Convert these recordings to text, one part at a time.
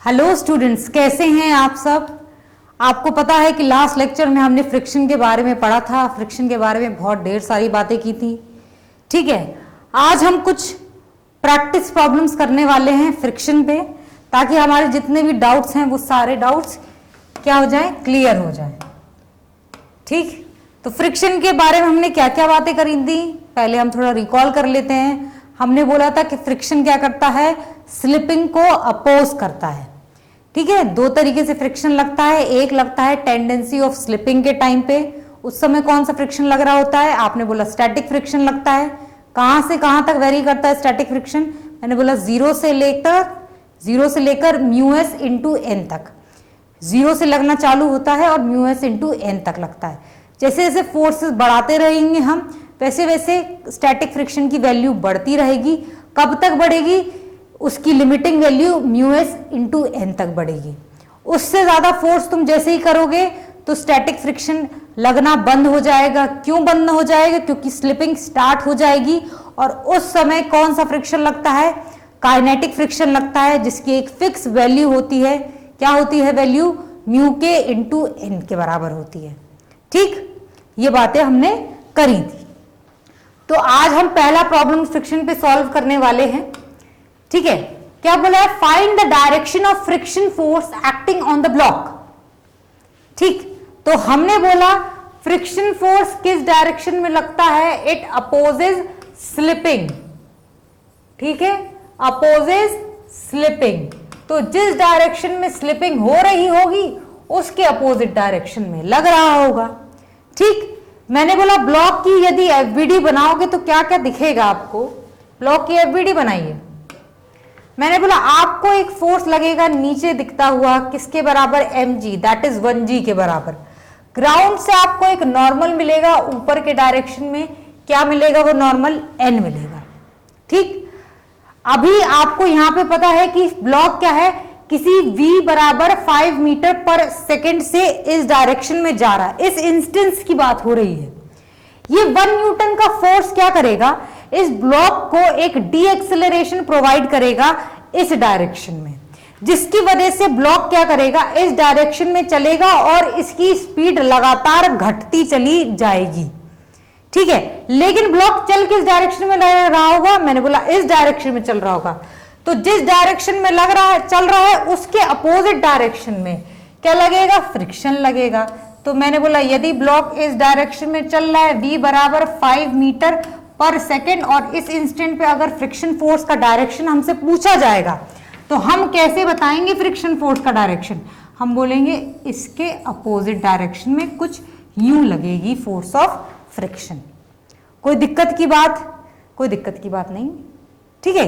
Hello students, कैसे हैं आप सब। आपको पता है कि लास्ट लेक्चर में हमने फ्रिक्शन के बारे में पढ़ा था। फ्रिक्शन के बारे में बहुत ढेर सारी बातें की थी। ठीक है, आज हम कुछ प्रैक्टिस प्रॉब्लम्स करने वाले हैं फ्रिक्शन पे, ताकि हमारे जितने भी डाउट्स हैं वो सारे डाउट्स क्या हो जाएं, क्लियर हो जाएं। ठीक, तो फ्रिक्शन के बारे में हमने क्या क्या बातें करी थी, पहले हम थोड़ा रिकॉल कर लेते हैं। हमने बोला था कि फ्रिक्शन क्या करता है, स्लिपिंग को अपोज करता है। ठीक है, दो तरीके से फ्रिक्शन लगता है। एक लगता है टेंडेंसी ऑफ स्लिपिंग के टाइम पे, उस समय कौन सा फ्रिक्शन लग रहा होता है, आपने बोला स्टैटिक फ्रिक्शन लगता है। कहां से कहां तक वेरी करता है स्टैटिक फ्रिक्शन, मैंने बोला जीरो से लेकर म्यू एस इंटू एन तक। जीरो से लगना चालू होता है और म्यू एस इंटू एन तक लगता है। जैसे जैसे फोर्सेस बढ़ाते रहेंगे हम, वैसे वैसे स्टैटिक फ्रिक्शन की वैल्यू बढ़ती रहेगी। कब तक बढ़ेगी, उसकी limiting value mu s into n तक बढ़ेगी। उससे ज्यादा फोर्स तुम जैसे ही करोगे तो स्टैटिक फ्रिक्शन लगना बंद हो जाएगा। क्यों बंद हो जाएगा, क्योंकि स्लिपिंग स्टार्ट हो जाएगी और उस समय कौन सा फ्रिक्शन लगता है, काइनेटिक फ्रिक्शन लगता है, जिसकी एक फिक्स वैल्यू होती है। क्या होती है वैल्यू, म्यू के इंटू एन के बराबर होती है। ठीक, ये बातें हमने करी थी। तो आज हम पहला प्रॉब्लम फ्रिक्शन पे सॉल्व करने वाले हैं। ठीक है, क्या बोला है, find the direction of friction force acting on the block. ठीक, तो हमने बोला फ्रिक्शन फोर्स किस डायरेक्शन में लगता है, इट अपोजेज स्लिपिंग। ठीक है, अपोजेज स्लिपिंग, तो जिस डायरेक्शन में स्लिपिंग हो रही होगी उसके अपोजिट डायरेक्शन में लग रहा होगा। ठीक, मैंने बोला ब्लॉक की यदि एफबीडी बनाओगे तो क्या क्या दिखेगा आपको, ब्लॉक की एफबीडी बनाइए। मैंने बोला आपको एक फोर्स लगेगा नीचे दिखता हुआ, किसके बराबर, mg, दैट इज 1g के बराबर। ग्राउंड से आपको एक नॉर्मल मिलेगा ऊपर के डायरेक्शन में, क्या मिलेगा, वो नॉर्मल n मिलेगा। ठीक, अभी आपको यहां पे पता है कि ब्लॉक क्या है, किसी v बराबर 5 मीटर पर सेकेंड से इस डायरेक्शन में जा रहा है। इस इंस्टेंस की बात हो रही है। ये 1 न्यूटन का फोर्स क्या करेगा, इस ब्लॉक को एक डी एक्सेलरेशन प्रोवाइड करेगा इस डायरेक्शन में, जिसकी वजह से ब्लॉक क्या करेगा, इस डायरेक्शन में चलेगा और इसकी स्पीड लगातार घटती चली जाएगी। ठीक है, लेकिन ब्लॉक चल किस डायरेक्शन में लग रहा होगा, मैंने बोला इस डायरेक्शन में चल रहा होगा। तो जिस डायरेक्शन में लग रहा है, चल रहा है, उसके अपोजिट डायरेक्शन में क्या लगेगा, फ्रिक्शन लगेगा। तो मैंने बोला यदि ब्लॉक इस डायरेक्शन में चल रहा है, v बराबर 5 मीटर पर सेकेंड, और इस इंस्टेंट पे अगर फ्रिक्शन फोर्स का डायरेक्शन हमसे पूछा जाएगा तो हम कैसे बताएंगे फ्रिक्शन फोर्स का डायरेक्शन, हम बोलेंगे इसके अपोजिट डायरेक्शन में कुछ यूं लगेगी फोर्स ऑफ फ्रिक्शन। कोई दिक्कत की बात, कोई दिक्कत की बात नहीं। ठीक है,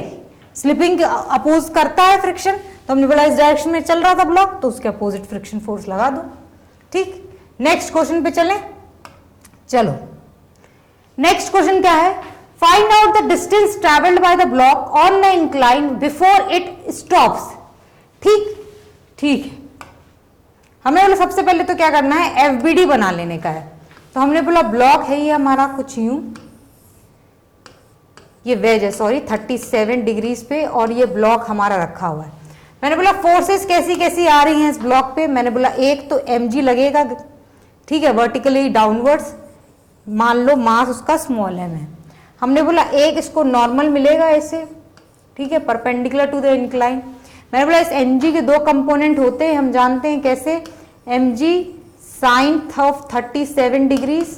स्लिपिंग अपोज करता है फ्रिक्शन, तो हमने बोला इस डायरेक्शन में चल रहा था ब्लॉक, तो उसके अपोजिट फ्रिक्शन फोर्स लगा दो। ठीक, नेक्स्ट क्वेश्चन पे चलें। चलो, नेक्स्ट क्वेश्चन क्या है, find out the distance travelled by the block on the incline before it stops. ठीक, ठीक है, हमें बोला सबसे पहले तो क्या करना है, एफबीडी बना लेने का है। तो हमने बोला ब्लॉक है ये हमारा कुछ यूं, ये वेज है, सॉरी 37 डिग्रीज पे, और ये ब्लॉक हमारा रखा हुआ है। मैंने बोला फोर्सेस कैसी कैसी आ रही हैं इस ब्लॉक पे, मैंने बोला एक तो mg लगेगा, ठीक है, वर्टिकली डाउनवर्ड्स, मान लो मास उसका स्मॉल m है। हमने बोला एक इसको नॉर्मल मिलेगा ऐसे, ठीक है, परपेंडिकुलर टू द इंक्लाइन। मैंने बोला इस mg के दो कंपोनेंट होते हैं, हम जानते हैं कैसे, mg साइन ऑफ 37 डिग्रीज,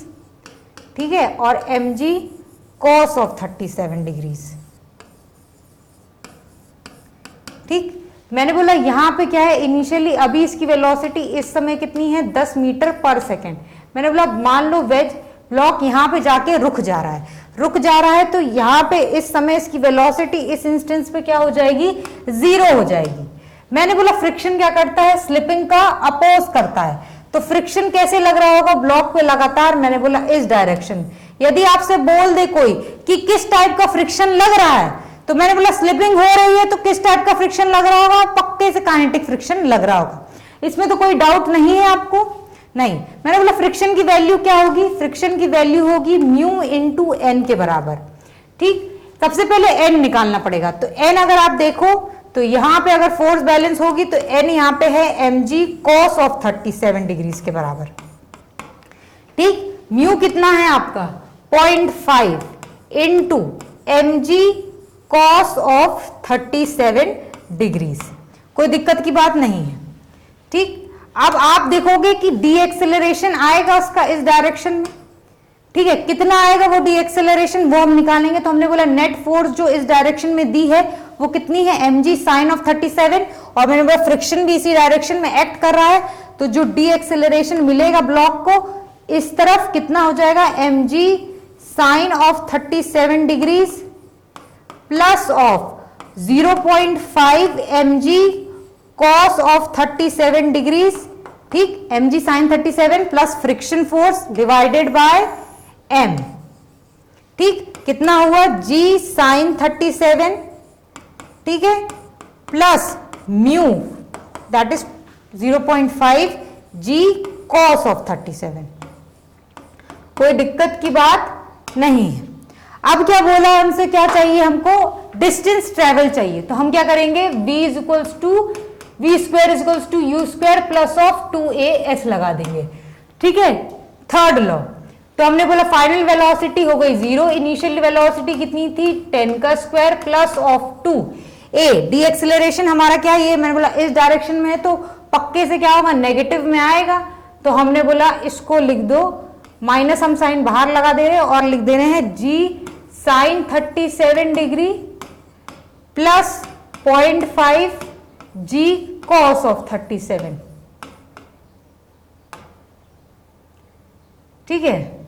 ठीक है, और mg कॉस ऑफ 37 डिग्रीज। ठीक, मैंने बोला यहां पे क्या है, इनिशियली अभी इसकी वेलोसिटी इस समय कितनी है, 10 मीटर पर सेकेंड। मैंने बोला मान लो वेज ब्लॉक यहां पे जाके रुक जा रहा है, तो यहां पे इस समय इसकी वेलोसिटी इस इंस्टेंस पे क्या हो जाएगी, 0 हो जाएगी। मैंने बोला फ्रिक्शन क्या करता है, स्लिपिंग का अपोज करता है। तो फ्रिक्शन कैसे लग रहा होगा ब्लॉक पे लगातार, मैंने बोला इस डायरेक्शन। यदि आपसे बोल दे कोई कि किस टाइप का फ्रिक्शन लग रहा है, तो मैंने बोला स्लिपिंग हो रही है तो किस टाइप का फ्रिक्शन लग रहा होगा, पक्के से काइनेटिक फ्रिक्शन लग रहा होगा। इसमें तो कोई डाउट नहीं है आपको, नहीं। मैंने बोला फ्रिक्शन की वैल्यू क्या होगी, फ्रिक्शन की वैल्यू होगी म्यू इंटू एन के बराबर। ठीक, सबसे पहले एन निकालना पड़ेगा। तो एन अगर आप देखो तो यहां पे अगर फोर्स बैलेंस होगी तो n यहां पे है mg cos ऑफ 37 डिग्रीज के बराबर। ठीक, म्यू कितना है आपका 0.5 into mg cos of 37 degrees. कोई दिक्कत की बात नहीं है। ठीक, अब आप देखोगे कि डी एक्सेलरेशन आएगा उसका इस डायरेक्शन में। ठीक है, कितना आएगा वो डी एक्सेलरेशन वो हम निकालेंगे। तो हमने बोला नेट फोर्स जो इस डायरेक्शन में दी है वो कितनी है mg साइन ऑफ 37, और मैंने बोला फ्रिक्शन भी इसी डायरेक्शन में एक्ट कर रहा है, तो जो डी एक्सेलरेशन मिलेगा ब्लॉक को इस तरफ कितना हो जाएगा mg sine of 37 degrees plus of 0.5 mg cos of 37 degrees. ठीक, mg sine 37 plus friction force divided by m। ठीक, कितना हुआ g साइन 37, ठीक है, plus mu that is 0.5 g cos of 37। कोई दिक्कत की बात नहीं है। अब क्या बोला हमसे, क्या चाहिए हमको, डिस्टेंस ट्रेवल चाहिए। तो हम क्या करेंगे, v equals to v square equals to u square plus of 2as लगा देंगे। ठीक है, थर्ड लॉ। तो हमने बोला फाइनल वेलोसिटी हो गई 0, इनिशियल वेलोसिटी कितनी थी 10 का square plus of 2a। D acceleration हमारा क्या है, ये मैंने बोला इस डायरेक्शन में है तो पक्के से क्या होगा, नेगेटिव में आएगा। तो हमने बोला इसको लिख दो, माइनस हम साइन बाहर लगा दे रहे हैं और लिख दे रहे हैं g sine 37 degree plus 0.5 g cos of 37। ठीक है,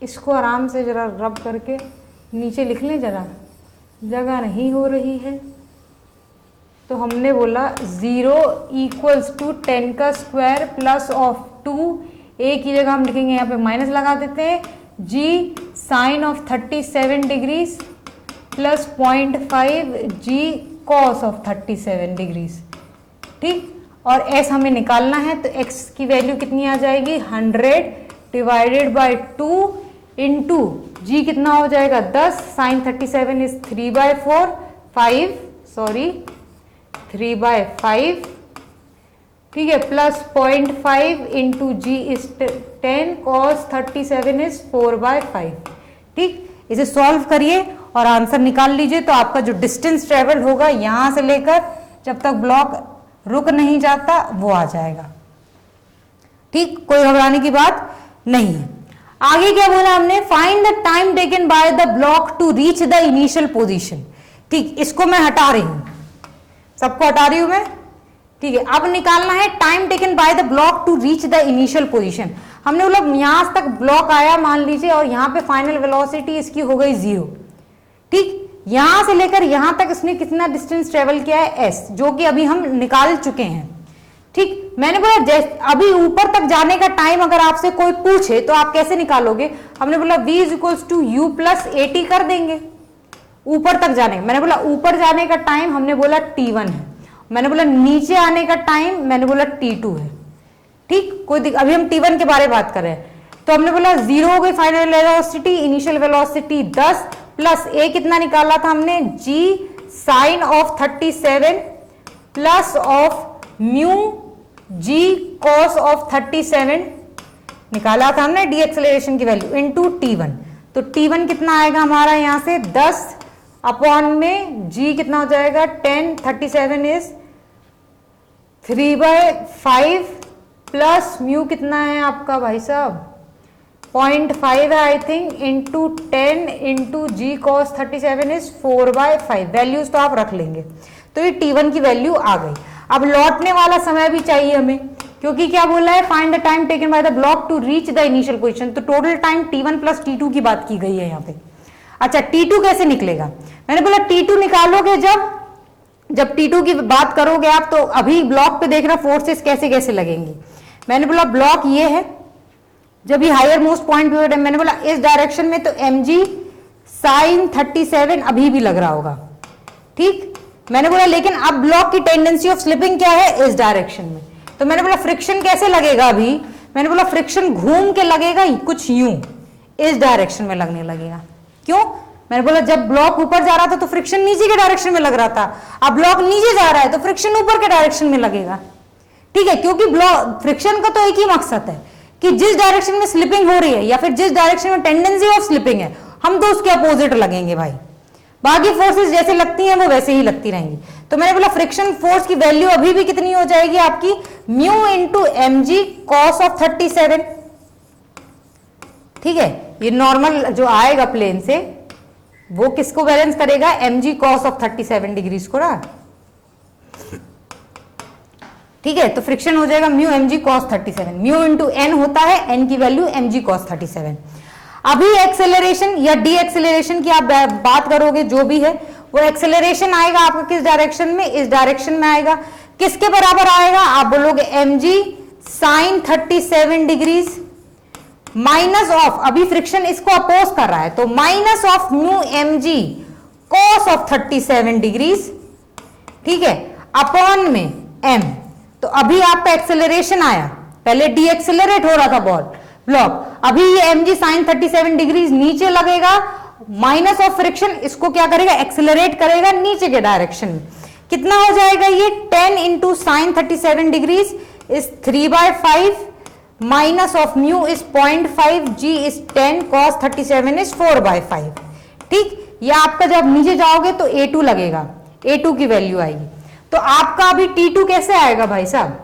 इसको आराम से जरा रब करके नीचे लिख लें, जरा जगह नहीं हो रही है। तो हमने बोला 0 इक्वल्स टू 10 का स्क्वायर प्लस ऑफ 2, a की जगह हम लिखेंगे यहाँ पे माइनस लगा देते हैं, g sine of 37 degrees plus 0.5 g cos of 37 degrees. ठीक, और s हमें निकालना है तो x की वैल्यू कितनी आ जाएगी 100 डिवाइडेड बाय 2 इंटू g कितना हो जाएगा 10, साइन 37 इज 3/5। ठीक है, plus 0.5 into g is 10, cos 37 is 4/5। ठीक, इसे सॉल्व करिए और आंसर निकाल लीजिए। तो आपका जो डिस्टेंस ट्रेवल होगा यहां से लेकर जब तक ब्लॉक रुक नहीं जाता वो आ जाएगा। ठीक, कोई घबराने की बात नहीं है। आगे क्या बोला हमने, find the time taken by the block to reach the initial position. ठीक, इसको मैं हटा रही हूं, सबको हटा रही हूं मैं। ठीक है, अब निकालना है time taken by the block to reach the initial position. हमने बोला यहां तक ब्लॉक आया मान लीजिए और यहां पे फाइनल वेलोसिटी इसकी हो गई 0। ठीक, यहां से लेकर यहां तक इसने कितना डिस्टेंस ट्रेवल किया है s, जो कि अभी हम निकाल चुके हैं। ठीक, मैंने बोला जैसे अभी ऊपर तक जाने का टाइम अगर आपसे कोई पूछे तो आप कैसे निकालोगे, हमने बोला v equals to u plus at कर देंगे ऊपर तक जाने। मैंने बोला ऊपर जाने का टाइम हमने बोला t1 है, मैंने बोला नीचे आने का टाइम मैंने बोला t2 है। ठीक, कोई अभी हम t1 के बारे में बात कर रहे हैं। तो हमने बोला 0 हो गई final velocity, initial velocity 10 plus a कितना निकाला था हमने g sine of 37 plus of mu g cos of 37 निकाला था हमने डी एक्सेलरेशन की वैल्यू इनटू t1। तो t1 कितना आएगा हमारा यहां से 10 अपॉन में g कितना हो जाएगा 10, 37 इज 3/5 प्लस म्यू कितना है आपका भाई साहब 0.5 है I think, into 10 into g cos 37 is 4/5। Values तो आप रख लेंगे। तो ये t1 की वैल्यू आ गई। अब लौटने वाला समय भी चाहिए हमें, क्योंकि क्या बोला है find the time taken by the block to reach the initial position. तो total time t1 plus t2 की बात की गई है यहाँ पे। अच्छा, t2 कैसे निकलेगा, मैंने बोला t2 निकालोगे जब t2 की बात करोगे आप, तो अभी ब्लॉक पे देखना फोर्सेस कैसे कैसे लगेंगी। मैंने बोला ब्लॉक ये है, जब ये हायर मोस्ट पॉइंट पे है, मैंने बोला इस डायरेक्शन में तो mg साइन 37 अभी भी लग रहा होगा। ठीक, मैंने बोला लेकिन अब ब्लॉक की टेंडेंसी ऑफ स्लिपिंग क्या है इस डायरेक्शन में। तो मैंने बोला फ्रिक्शन कैसे लगेगा अभी, मैंने बोला फ्रिक्शन घूम के लगेगा कुछ यूं इस डायरेक्शन में लगने लगेगा। क्यों, मैंने बोला जब ब्लॉक ऊपर जा रहा था तो फ्रिक्शन नीचे के डायरेक्शन में लग रहा था, अब ब्लॉक नीचे जा रहा है तो फ्रिक्शन ऊपर के डायरेक्शन में लगेगा। ठीक है, क्योंकि ब्लॉक फ्रिक्शन का तो एक ही मकसद है कि जिस डायरेक्शन में स्लिपिंग हो रही है या फिर जिस डायरेक्शन में टेंडेंसी ऑफ स्लिपिंग है, हम तो उसके अपोजिट लगेंगे भाई। बाकी फोर्सेस जैसे लगती हैं वो वैसे ही लगती रहेंगी। तो मैंने बोला फ्रिक्शन फोर्स की वैल्यू अभी भी कितनी हो जाएगी आपकी, mu into m g cos of 37। ठीक है, ये नॉर्मल जो आएगा प्लेन से वो किसको बैलेंस करेगा, m g cos of 37 degrees को ना। ठीक है, तो फ्रिक्शन हो जाएगा mu m g cos 37, mu into n होता है, एन की वैल्यू एम जी कॉस 37। अभी एक्सेलरेशन या डी एक्सेलरेशन की आप बात करोगे, जो भी है वो एक्सेलरेशन आएगा आपका किस डायरेक्शन में, इस डायरेक्शन में आएगा। किसके बराबर आएगा, आप बोलोगे m g sine 37 degrees minus of, अभी फ्रिक्शन इसको अपोज कर रहा है तो minus of mu m g cos of 37 degrees, ठीक है, अपॉन में एम। तो अभी आपका एक्सेलरेशन आया, पहले डी एक्सेलरेट हो रहा था ब्लॉक, अभी ये एम जी साइन 37 डिग्रीज नीचे लगेगा, माइनस ऑफ फ्रिक्शन इसको क्या करेगा, एक्सेलरेट करेगा नीचे के डायरेक्शन में। कितना हो जाएगा ये 10 into sine 37 degrees is 3/5 minus of mu is 0.5, g is 10, cos 37 is 4/5। ठीक, ये आपका जब नीचे जाओगे तो A2 लगेगा, A2 की वैल्यू आएगी। तो आपका अभी T2 कैसे आएगा भाई साहब,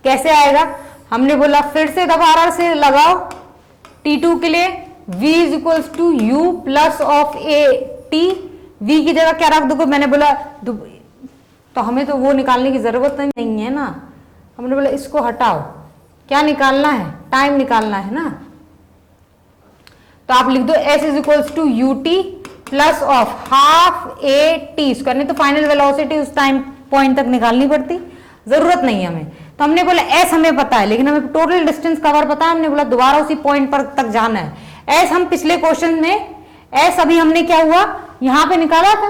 कैसे आएगा, हमने बोला फिर से दोबारा से लगाओ T2 के लिए V is equals to u plus of a t, V की जगह क्या रख दोगे, मैंने बोला तो हमें तो वो निकालने की जरूरत नहीं है ना, हमने बोला इसको हटाओ, क्या निकालना है, टाइम निकालना है ना। तो आप लिख दो S is equals to u t plus of half a t square, नहीं तो फाइनल वेलोसिटी उस टाइम पॉइंट तक निकालनी पड़ती, जरूरत नहीं है हमें। तो हमने बोला S हमें पता है लेकिन हमें टोटल डिस्टेंस कवर पता है, हमने बोला दोबारा उसी पॉइंट पर तक जाना है। S हम पिछले क्वेश्चन में S अभी हमने क्या हुआ यहां पे निकाला था,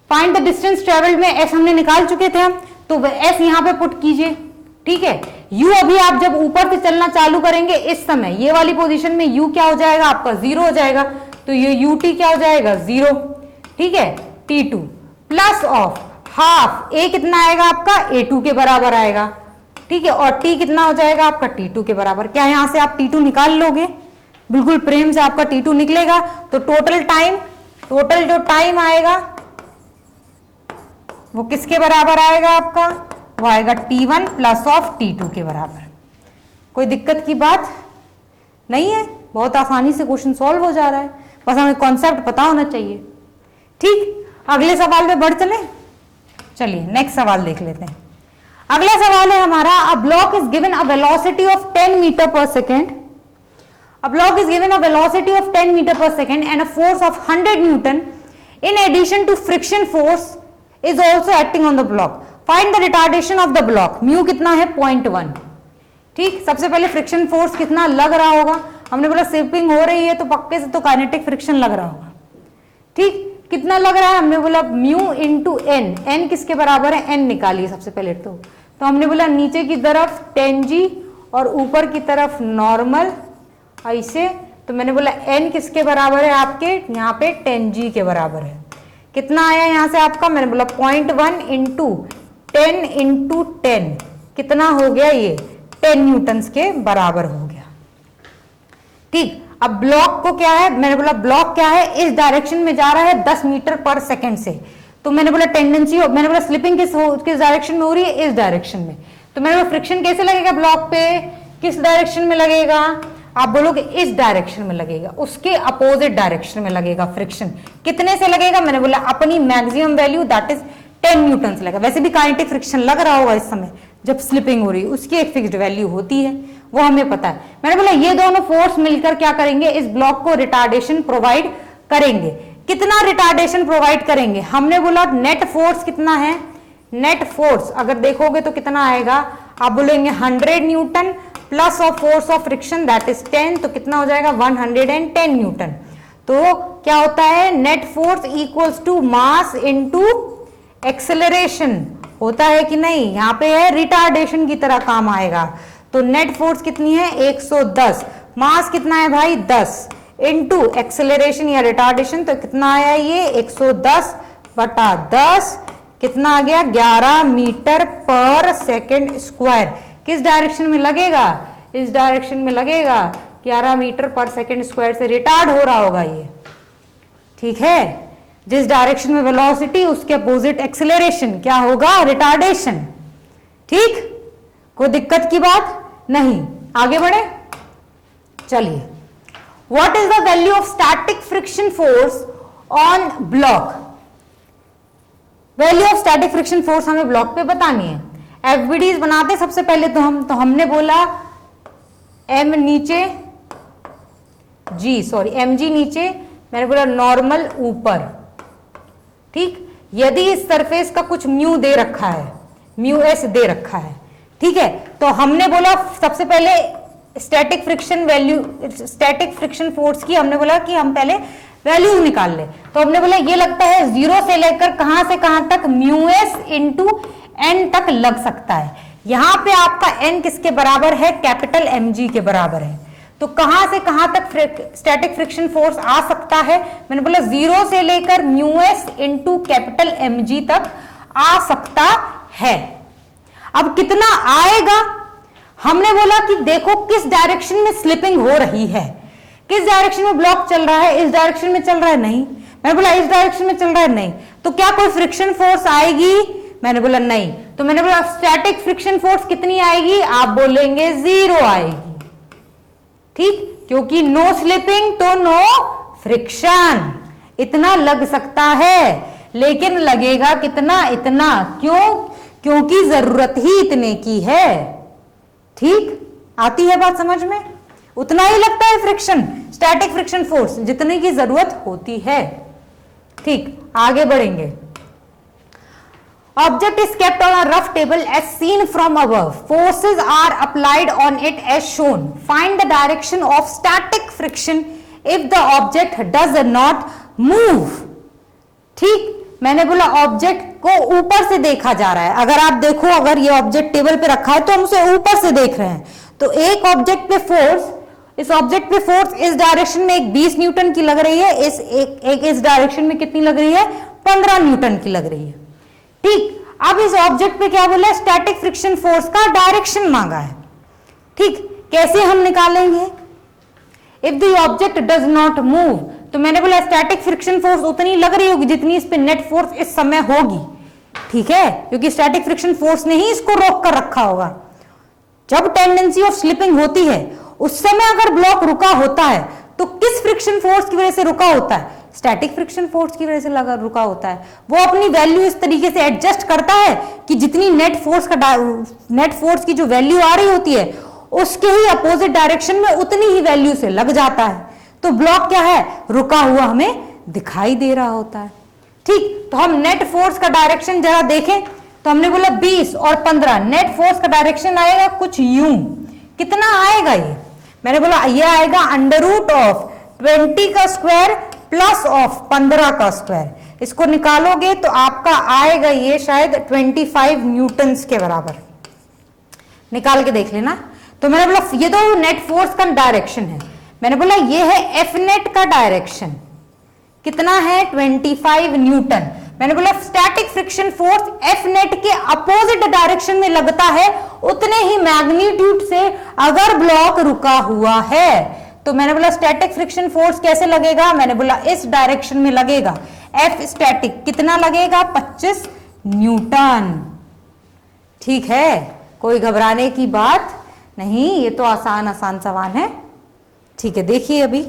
फाइंड द डिस्टेंस ट्रेवल्ड में S हमने निकाल चुके थे हम, तो S यहां पे पुट कीजिए। ठीक है, U अभी आप जब ऊपर से चलना चालू करेंगे इस समय ये वाली पोजीशन में U क्या हो जाएगा आपका 0 हो जाएगा, तो ये UT क्या हो जाएगा 0। ठीक है, T2 plus of half A कितना आएगा आपका A2 के बराबर आएगा। ठीक है, और T कितना हो जाएगा आपका T2 के बराबर। क्या यहां से आप T2 निकाल लोगे, बिल्कुल प्रेम से आपका T2 निकलेगा। तो टोटल जो टाइम आएगा वो किसके बराबर आएगा आपका, वो आएगा T1 प्लस ऑफ T2 के बराबर। कोई दिक्कत की बात नहीं है, बहुत आसानी से क्वेश्चन सॉल्व हो जा रहा है, बस हमें कॉन्सेप्ट पता होना चाहिए। ठीक, अगले सवाल पे बढ़ चले, चलिए नेक्स्ट सवाल देख लेते हैं। अगला सवाल है हमारा, a block is given a velocity of 10 metre per second, a block is given a velocity of 10 metre per second and a force of 100 newton in addition to friction force is also acting on the block, find the retardation of the block. Mu कितना है 0.1। ठीक, सबसे पहले friction force कितना लग रहा होगा, हमने बोला स्लिपिंग हो रही है तो पक्के से तो काइनेटिक फ्रिक्शन लग रहा होगा। ठीक, कितना लग रहा है, हमने बोला म्यू इंटू एन, एन किसके बराबर है, एन निकालिए सबसे पहले। तो हमने बोला नीचे की तरफ 10G और ऊपर की तरफ नॉर्मल ऐसे, तो मैंने बोला एन किसके बराबर है आपके यहाँ पे 10G के बराबर है। कितना आया यहाँ से आपका, मैंने बोला 0.1 इंटू 10 इंटू 10 कितना हो गया, ये 10 न्यूटन्स के बराबर हो गया। ठीक, अब ब्लॉक को क्या है, मैंने बोला ब्लॉक क्या है, इस डायरेक्शन में जा रहा है 10 मीटर पर सेकेंड से, तो मैंने बोला टेंडेंसी, मैंने बोला स्लिपिंग किस डायरेक्शन में हो रही है, इस डायरेक्शन में। तो मैंने बोला फ्रिक्शन कैसे लगेगा ब्लॉक पे, किस डायरेक्शन में लगेगा, आप बोलोगे इस डायरेक्शन में लगेगा, उसके अपोजिट डायरेक्शन में लगेगा फ्रिक्शन। कितने से लगेगा, मैंने बोला अपनी maximum value that is 10 Newton लगेगा। वैसे भी काइनेटिक फ्रिक्शन लग रहा होगा इस समय जब स्लिपिंग हो रही है, उसकी एक फिक्स्ड वैल्यू होती है, वो हमें पता है। मैंने बोला ये दोनों फोर्स मिलकर क्या करेंगे, इस ब्लॉक को रिटार्डेशन प्रोवाइड करेंगे। कितना रिटार्डेशन प्रोवाइड करेंगे, हमने बोला नेट फोर्स कितना है, नेट फोर्स अगर देखोगे तो कितना आएगा, आप बोलेंगे 100 Newton plus of force of friction that is 10, तो कितना हो जाएगा 110 न्यूटन। तो क्या होता है, net force equals to mass into acceleration होता है कि नहीं, यहाँ पे है रिटार्डेशन की तरह काम आएगा। तो नेट फोर्स कितनी है 110, मास कितना है भाई 10, इनटू एक्सेलरेशन या रिटार्डेशन, तो कितना आया ये 110/10, कितना आ गया 11 मीटर पर सेकेंड स्क्वायर। किस डायरेक्शन में लगेगा, इस डायरेक्शन में लगेगा, 11 मीटर पर सेकेंड स्क्वायर से रिटार्ड हो रहा होगा ये, ठीक है। जिस डायरेक्शन में वेलोसिटी उसके अपोजिट एक्सेलरेशन क्या होगा, रिटार्डेशन, ठीक। कोई दिक्कत की बात नहीं, आगे बढ़े, चलिए। What is the value of static friction force on block, value of static friction force हमें ब्लॉक पे बतानी है। एफबीडीज बनाते सबसे पहले तो हमने बोला एम नीचे जी, सॉरी एम जी नीचे, मैंने बोला नॉर्मल ऊपर, ठीक। यदि इस सरफेस का कुछ म्यू दे रखा है, म्यू एस दे रखा है, ठीक है, तो हमने बोला सबसे पहले static friction value, static friction force की हमने बोला कि हम पहले वैल्यूज निकाल ले। तो हमने बोला ये लगता है 0 से लेकर कहां से कहां तक, म्यू एस इंटू एन तक लग सकता है। यहां पे आपका एन किसके बराबर है, कैपिटल एम जी के बराबर है। तो कहां से कहां तक स्टैटिक फ्रिक्शन फोर्स आ सकता है, मैंने बोला 0 से लेकर mu s into capital M g तक आ सकता है। अब कितना आएगा, हमने बोला कि देखो किस डायरेक्शन में स्लिपिंग हो रही है, किस डायरेक्शन में ब्लॉक चल रहा है, इस डायरेक्शन में चल रहा है, नहीं। मैंने बोला इस डायरेक्शन में चल रहा है, नहीं। तो क्या कोई फ्रिक्शन फोर्स आएगी, मैंने बोला नहीं। तो मैंने बोला स्टैटिक फ्रिक्शन फोर्स कितनी आएगी, आप बोलेंगे 0 आएगी, ठीक, क्योंकि नो स्लिपिंग तो नो फ्रिक्शन, इतना लग सकता है, लेकिन लगेगा कितना, इतना, क्यों, क्योंकि जरूरत ही इतने की है, ठीक। आती है बात समझ में, उतना ही लगता है फ्रिक्शन, स्टैटिक फ्रिक्शन फोर्स जितने की जरूरत होती है, ठीक। आगे बढ़ेंगे। Object is kept on a rough table as seen from above. Forces are applied on it as shown. Find the direction of static friction if the object does not move. ठीक, मैंने बोला ऑब्जेक्ट को ऊपर से देखा जा रहा है। अगर आप देखो, अगर ये ऑब्जेक्ट टेबल पे रखा है तो हम उसे ऊपर से देख रहे हैं, तो एक ऑब्जेक्ट पे फोर्स, इस ऑब्जेक्ट पे फोर्स इस डायरेक्शन में एक 20 न्यूटन की लग रही है, इस डायरेक्शन में कितनी लग रही है, 15 न्यूटन की लग रही है, ठीक। अब इस ऑब्जेक्ट पे क्या बोला, स्टैटिक फ्रिक्शन फोर्स का डायरेक्शन मांगा है, ठीक। कैसे हम निकालेंगे, if the object does not move, तो मैंने बोला स्टैटिक फ्रिक्शन फोर्स उतनी लग रही होगी जितनी इस पे नेट फोर्स इस समय होगी, ठीक है, क्योंकि स्टैटिक फ्रिक्शन फोर्स ने ही इसको रोक कर रखा होगा। जब टेंडेंसी ऑफ स्लिपिंग होती है उस समय अगर ब्लॉक रुका होता है तो किस फ्रिक्शन फोर्स की वजह से रुका होता है, स्टैटिक फ्रिक्शन फोर्स की वजह से लगा रुका होता है। वो अपनी वैल्यू इस तरीके से एडजस्ट करता है कि जितनी नेट फोर्स की जो वैल्यू आ रही होती है उसके ही अपोजिट डायरेक्शन में उतनी ही वैल्यू से लग जाता है। तो ब्लॉक क्या है, रुका हुआ हमें दिखाई दे रहा होता है, ठीक। तो हम नेट फोर्स का डायरेक्शन जरा देखें, तो हमने बोला 20 और 15, नेट फोर्स का डायरेक्शन आएगा कुछ यूं, कितना आएगा ये, मैंने बोला ये आएगा √20 का स्क्वायर प्लस ऑफ 15 का स्क्वायर। इसको निकालोगे तो आपका आएगा ये शायद 25 न्यूटन्स के बराबर, निकाल के देख लेना। तो मैंने बोला ये तो नेट फोर्स का डायरेक्शन है, मैंने बोला ये है एफ नेट का डायरेक्शन, कितना है 25 न्यूटन। मैंने बोला static friction force F net के अपोजिट डायरेक्शन में लगता है उतने ही मैग्नीट्यूड से अगर ब्लॉक रुका हुआ है। तो मैंने बोला स्टैटिक फ्रिक्शन फोर्स कैसे लगेगा, मैंने बोला इस डायरेक्शन में लगेगा, एफ स्टैटिक कितना लगेगा 25 न्यूटन, ठीक है। कोई घबराने की बात नहीं, ये तो आसान आसान सवाल है, ठीक है। देखिए अभी,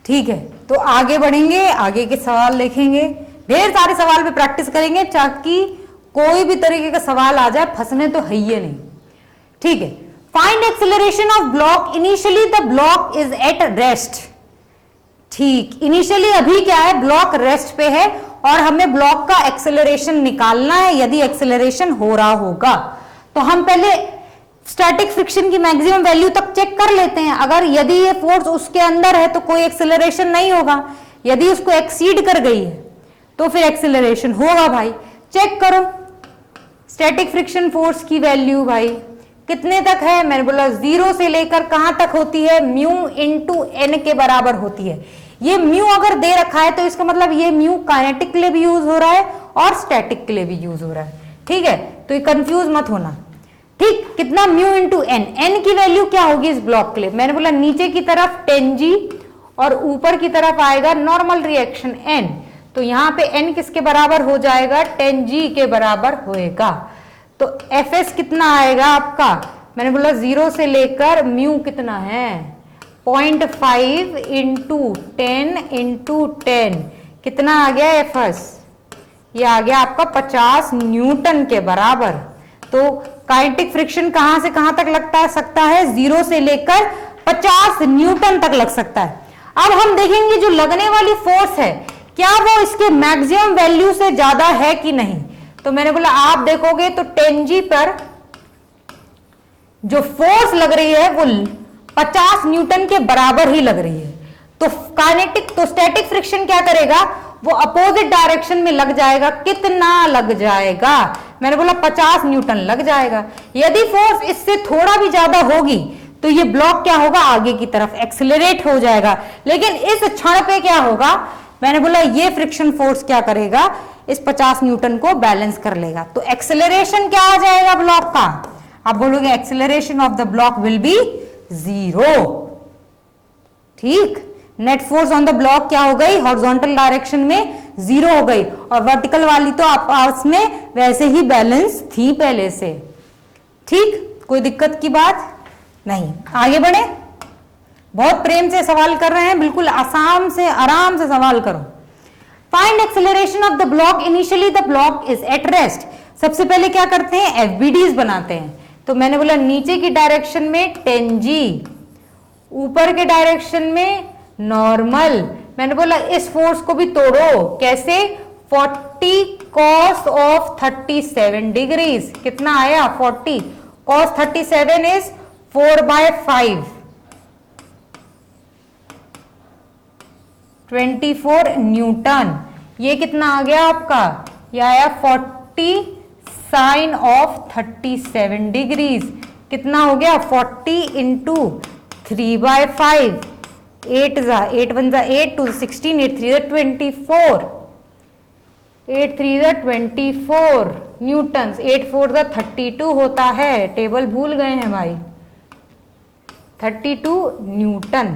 ठीक है, तो आगे बढ़ेंगे, आगे के सवाल देखेंगे, ढेर सारे सवाल पे प्रैक्टिस करेंगे ताकि कोई भी तरीके का सवाल आ जाए फंसने तो है ही नहीं, ठीक है। Find acceleration of block, initially the block is at rest, ठीक। इनिशियली अभी क्या है, ब्लॉक रेस्ट पे है और हमें ब्लॉक का एक्सेलरेशन निकालना है। यदि एक्सेलरेशन हो रहा होगा तो हम पहले स्टैटिक फ्रिक्शन की मैक्सिमम वैल्यू तक चेक कर लेते हैं। अगर यदि ये फोर्स उसके अंदर है तो कोई एक्सेलरेशन नहीं होगा, यदि उसको एक्सीड कर गई है तो फिर एक्सेलरेशन होगा। भाई चेक करो स्टैटिक फ्रिक्शन फोर्स की वैल्यू, भाई कितने तक है? मैंने बोला 0 से लेकर कहां तक होती है? म्यू इंटू एन के बराबर होती है। ये म्यू अगर दे रखा है तो इसका मतलब ये म्यू काइनेटिक के लिए भी यूज हो रहा है और स्टैटिक के लिए भी यूज हो रहा है। ठीक है, तो ये कंफ्यूज मत होना। ठीक, कितना? Mu into n. एन की वैल्यू क्या होगी इस ब्लॉक के लिए? मैंने बोला नीचे की तरफ 10G और ऊपर की तरफ आएगा नॉर्मल रिएक्शन n। तो यहां पे n किसके बराबर हो जाएगा? 10G के बराबर होएगा। तो Fs कितना आएगा आपका? मैंने बोला 0 से लेकर म्यू कितना है? 0.5 इंटू 10 इंटू 10 कितना आ गया Fs? ये आ गया आपका 50 न्यूटन के बराबर। तो काइनेटिक फ्रिक्शन कहां से कहां तक लगता सकता है? 0 से लेकर 50 न्यूटन तक लग सकता है। अब हम देखेंगे जो लगने वाली फोर्स है क्या वो इसके मैक्सिमम वैल्यू से ज्यादा है कि नहीं। तो मैंने बोला आप देखोगे तो 10G पर जो फोर्स लग रही है वो 50 न्यूटन के बराबर ही लग रही है। तो काइनेटिक तो स्टैटिक फ्रिक्शन क्या करेगा? वो अपोजिट डायरेक्शन में लग जाएगा। कितना लग जाएगा? मैंने बोला 50 न्यूटन लग जाएगा। यदि फोर्स इससे थोड़ा भी ज्यादा होगी तो ये ब्लॉक क्या होगा? आगे की तरफ एक्सेलरेट हो जाएगा। लेकिन इस क्षण पे क्या होगा? मैंने बोला ये फ्रिक्शन फोर्स क्या करेगा? इस 50 न्यूटन को बैलेंस कर लेगा। तो एक्सेलरेशन क्या आ जाएगा ब्लॉक का? आप बोलोगे acceleration of the block will be 0। ठीक, net force on the block क्या हो गई? हॉरिजॉन्टल डायरेक्शन में 0 हो गई और वर्टिकल वाली तो आपस में वैसे ही बैलेंस थी पहले से। ठीक, कोई दिक्कत की बात नहीं। आगे बढ़े। बहुत प्रेम से सवाल कर रहे हैं, बिल्कुल आसान से आराम से सवाल करो। Find acceleration of the block initially the block is at rest. सबसे पहले क्या करते हैं? एफबीडीज बनाते हैं। तो मैंने बोला नीचे की डायरेक्शन में 10G, ऊपर के डायरेक्शन में नॉर्मल। मैंने बोला इस फोर्स को भी तोड़ो। कैसे? 40 cos ऑफ 37 डिग्रीज। कितना आया? 40 cos 37 इज 4/5, 24 न्यूटन। ये कितना आ गया आपका? ये आया 40 साइन ऑफ 37 डिग्रीज। कितना हो गया? 40 इंटू 3/5, 8 1 8 2 16, 8 3 24, 8 3 24 न्यूटन। 8 4 32 होता है। टेबल भूल गए हैं भाई? 32 न्यूटन।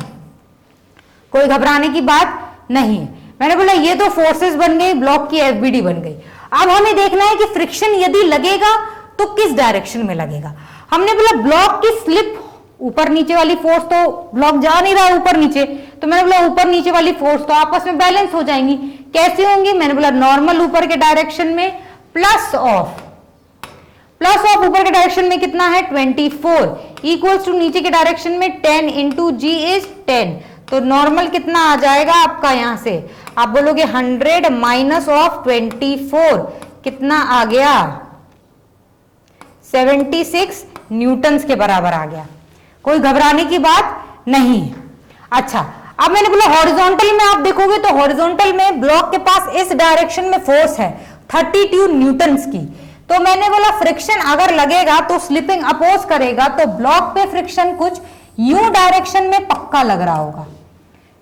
कोई घबराने की बात नहीं। मैंने बोला ये तो फोर्सेस बन गई, ब्लॉक की एफबीडी बन गई। अब हमें देखना है कि फ्रिक्शन यदि लगेगा तो किस डायरेक्शन में लगेगा। हमने बोला ब्लॉक की स्लिप, ऊपर नीचे वाली फोर्स तो ब्लॉक जा नहीं रहा ऊपर नीचे, तो मैंने बोला ऊपर नीचे वाली फोर्स तो आपस में बैलेंस हो जाएंगी। कैसे होंगी? मैंने बोला नॉर्मल ऊपर के डायरेक्शन में प्लस ऑफ ऊपर के डायरेक्शन में कितना है? 24 इक्वल्स टू नीचे के डायरेक्शन में 10 इंटू G इज 10। तो नॉर्मल कितना आ जाएगा आपका? यहां से आप बोलोगे 100 माइनस ऑफ 24 कितना आ गया? 76 न्यूटन्स के बराबर आ गया। कोई घबराने की बात नहीं। अच्छा, अब मैंने बोला हॉरिजॉन्टल में आप देखोगे तो हॉरिजॉन्टल में ब्लॉक के पास इस डायरेक्शन में फोर्स है 32 न्यूटन्स की। तो मैंने बोला फ्रिक्शन अगर लगेगा तो स्लिपिंग अपोज करेगा, तो ब्लॉक पे फ्रिक्शन कुछ यूं डायरेक्शन में पक्का लग रहा होगा।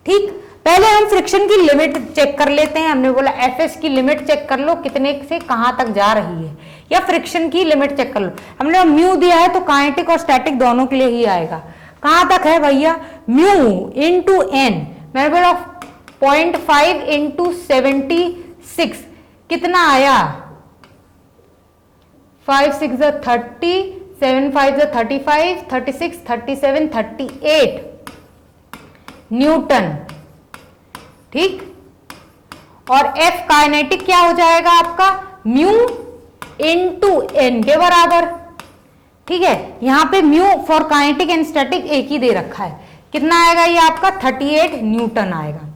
ठीक, पहले हम फ्रिक्शन की लिमिट चेक कर लेते हैं। हमने बोला एफएस की लिमिट चेक कर लो कितने से कहां तक जा रही है, या फ्रिक्शन की लिमिट चेक कर लो। हमने म्यू दिया है तो काइनेटिक और स्टैटिक दोनों के लिए ही आएगा। कहां तक है भैया? Mu into n. मैंने बोला 0.5 इंटू 76 कितना आया? 5 6 30, 7 5 35, 36 37 38 न्यूटन। ठीक, और एफ काइनेटिक क्या हो जाएगा आपका? म्यू इंटू एन के बराबर। ठीक है, यहां पे mu for kinetic and static एक ही दे रखा है। कितना आएगा ये आपका? 38 न्यूटन आएगा।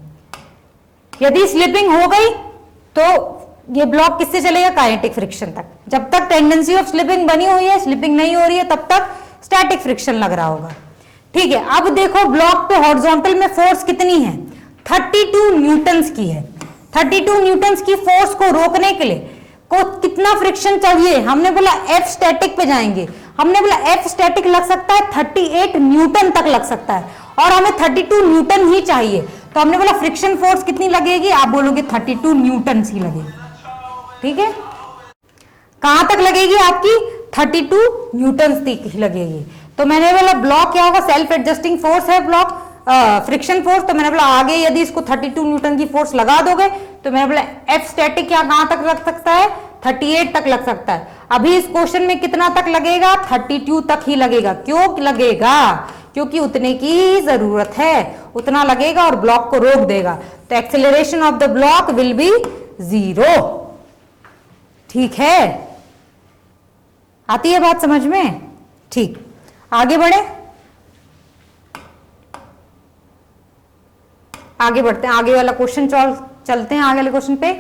यदि स्लिपिंग हो गई तो ये ब्लॉक किससे चलेगा? काइनेटिक फ्रिक्शन तक। जब तक टेंडेंसी ऑफ स्लिपिंग बनी हुई है, स्लिपिंग नहीं हो रही है, तब तक स्टैटिक फ्रिक्शन लग रहा होगा। ठीक है, अब देखो ब्लॉक पे हॉरिजॉन्टल में फोर्स कितनी है? 32 न्यूटन्स की है। 32 न्यूटन्स की फोर्स को रोकने के लिए को कितना फ्रिक्शन चाहिए? हमने बोला एफ स्टैटिक पे जाएंगे, हमने बोला एफ स्टैटिक लग सकता है 38 न्यूटन तक लग सकता है और हमें 32 न्यूटन ही चाहिए, तो हमने बोला फ्रिक्शन फोर्स कितनी लगेगी, आप बोलोगे 32 न्यूटन ही लगेगी। ठीक है, कहां तक लगेगी आपकी 32 न्यूटन तक ही लगेगी। तो मैंने बोला ब्लॉक क्या होगा, सेल्फ एडजस्टिंग फोर्स है ब्लॉक फ्रिक्शन फोर्स, तो मैंने बोला आगे यदि इसको 32 न्यूटन की फोर्स लगा दोगे तो मैंने बोला एफ स्टैटिक क्या कहां तक लग सकता है, 38 तक लग सकता है। अभी इस क्वेश्चन में कितना तक लगेगा, 32 तक ही लगेगा। क्यों लगेगा, क्योंकि उतने की जरूरत है, उतना लगेगा और ब्लॉक को रोक देगा, तो acceleration of the block will be 0। ठीक है, आती है बात समझ में? ठीक, आगे बढ़े, आगे बढ़ते हैं, आगे वाला क्वेश्चन चलते हैं आगे वाले क्वेश्चन पे।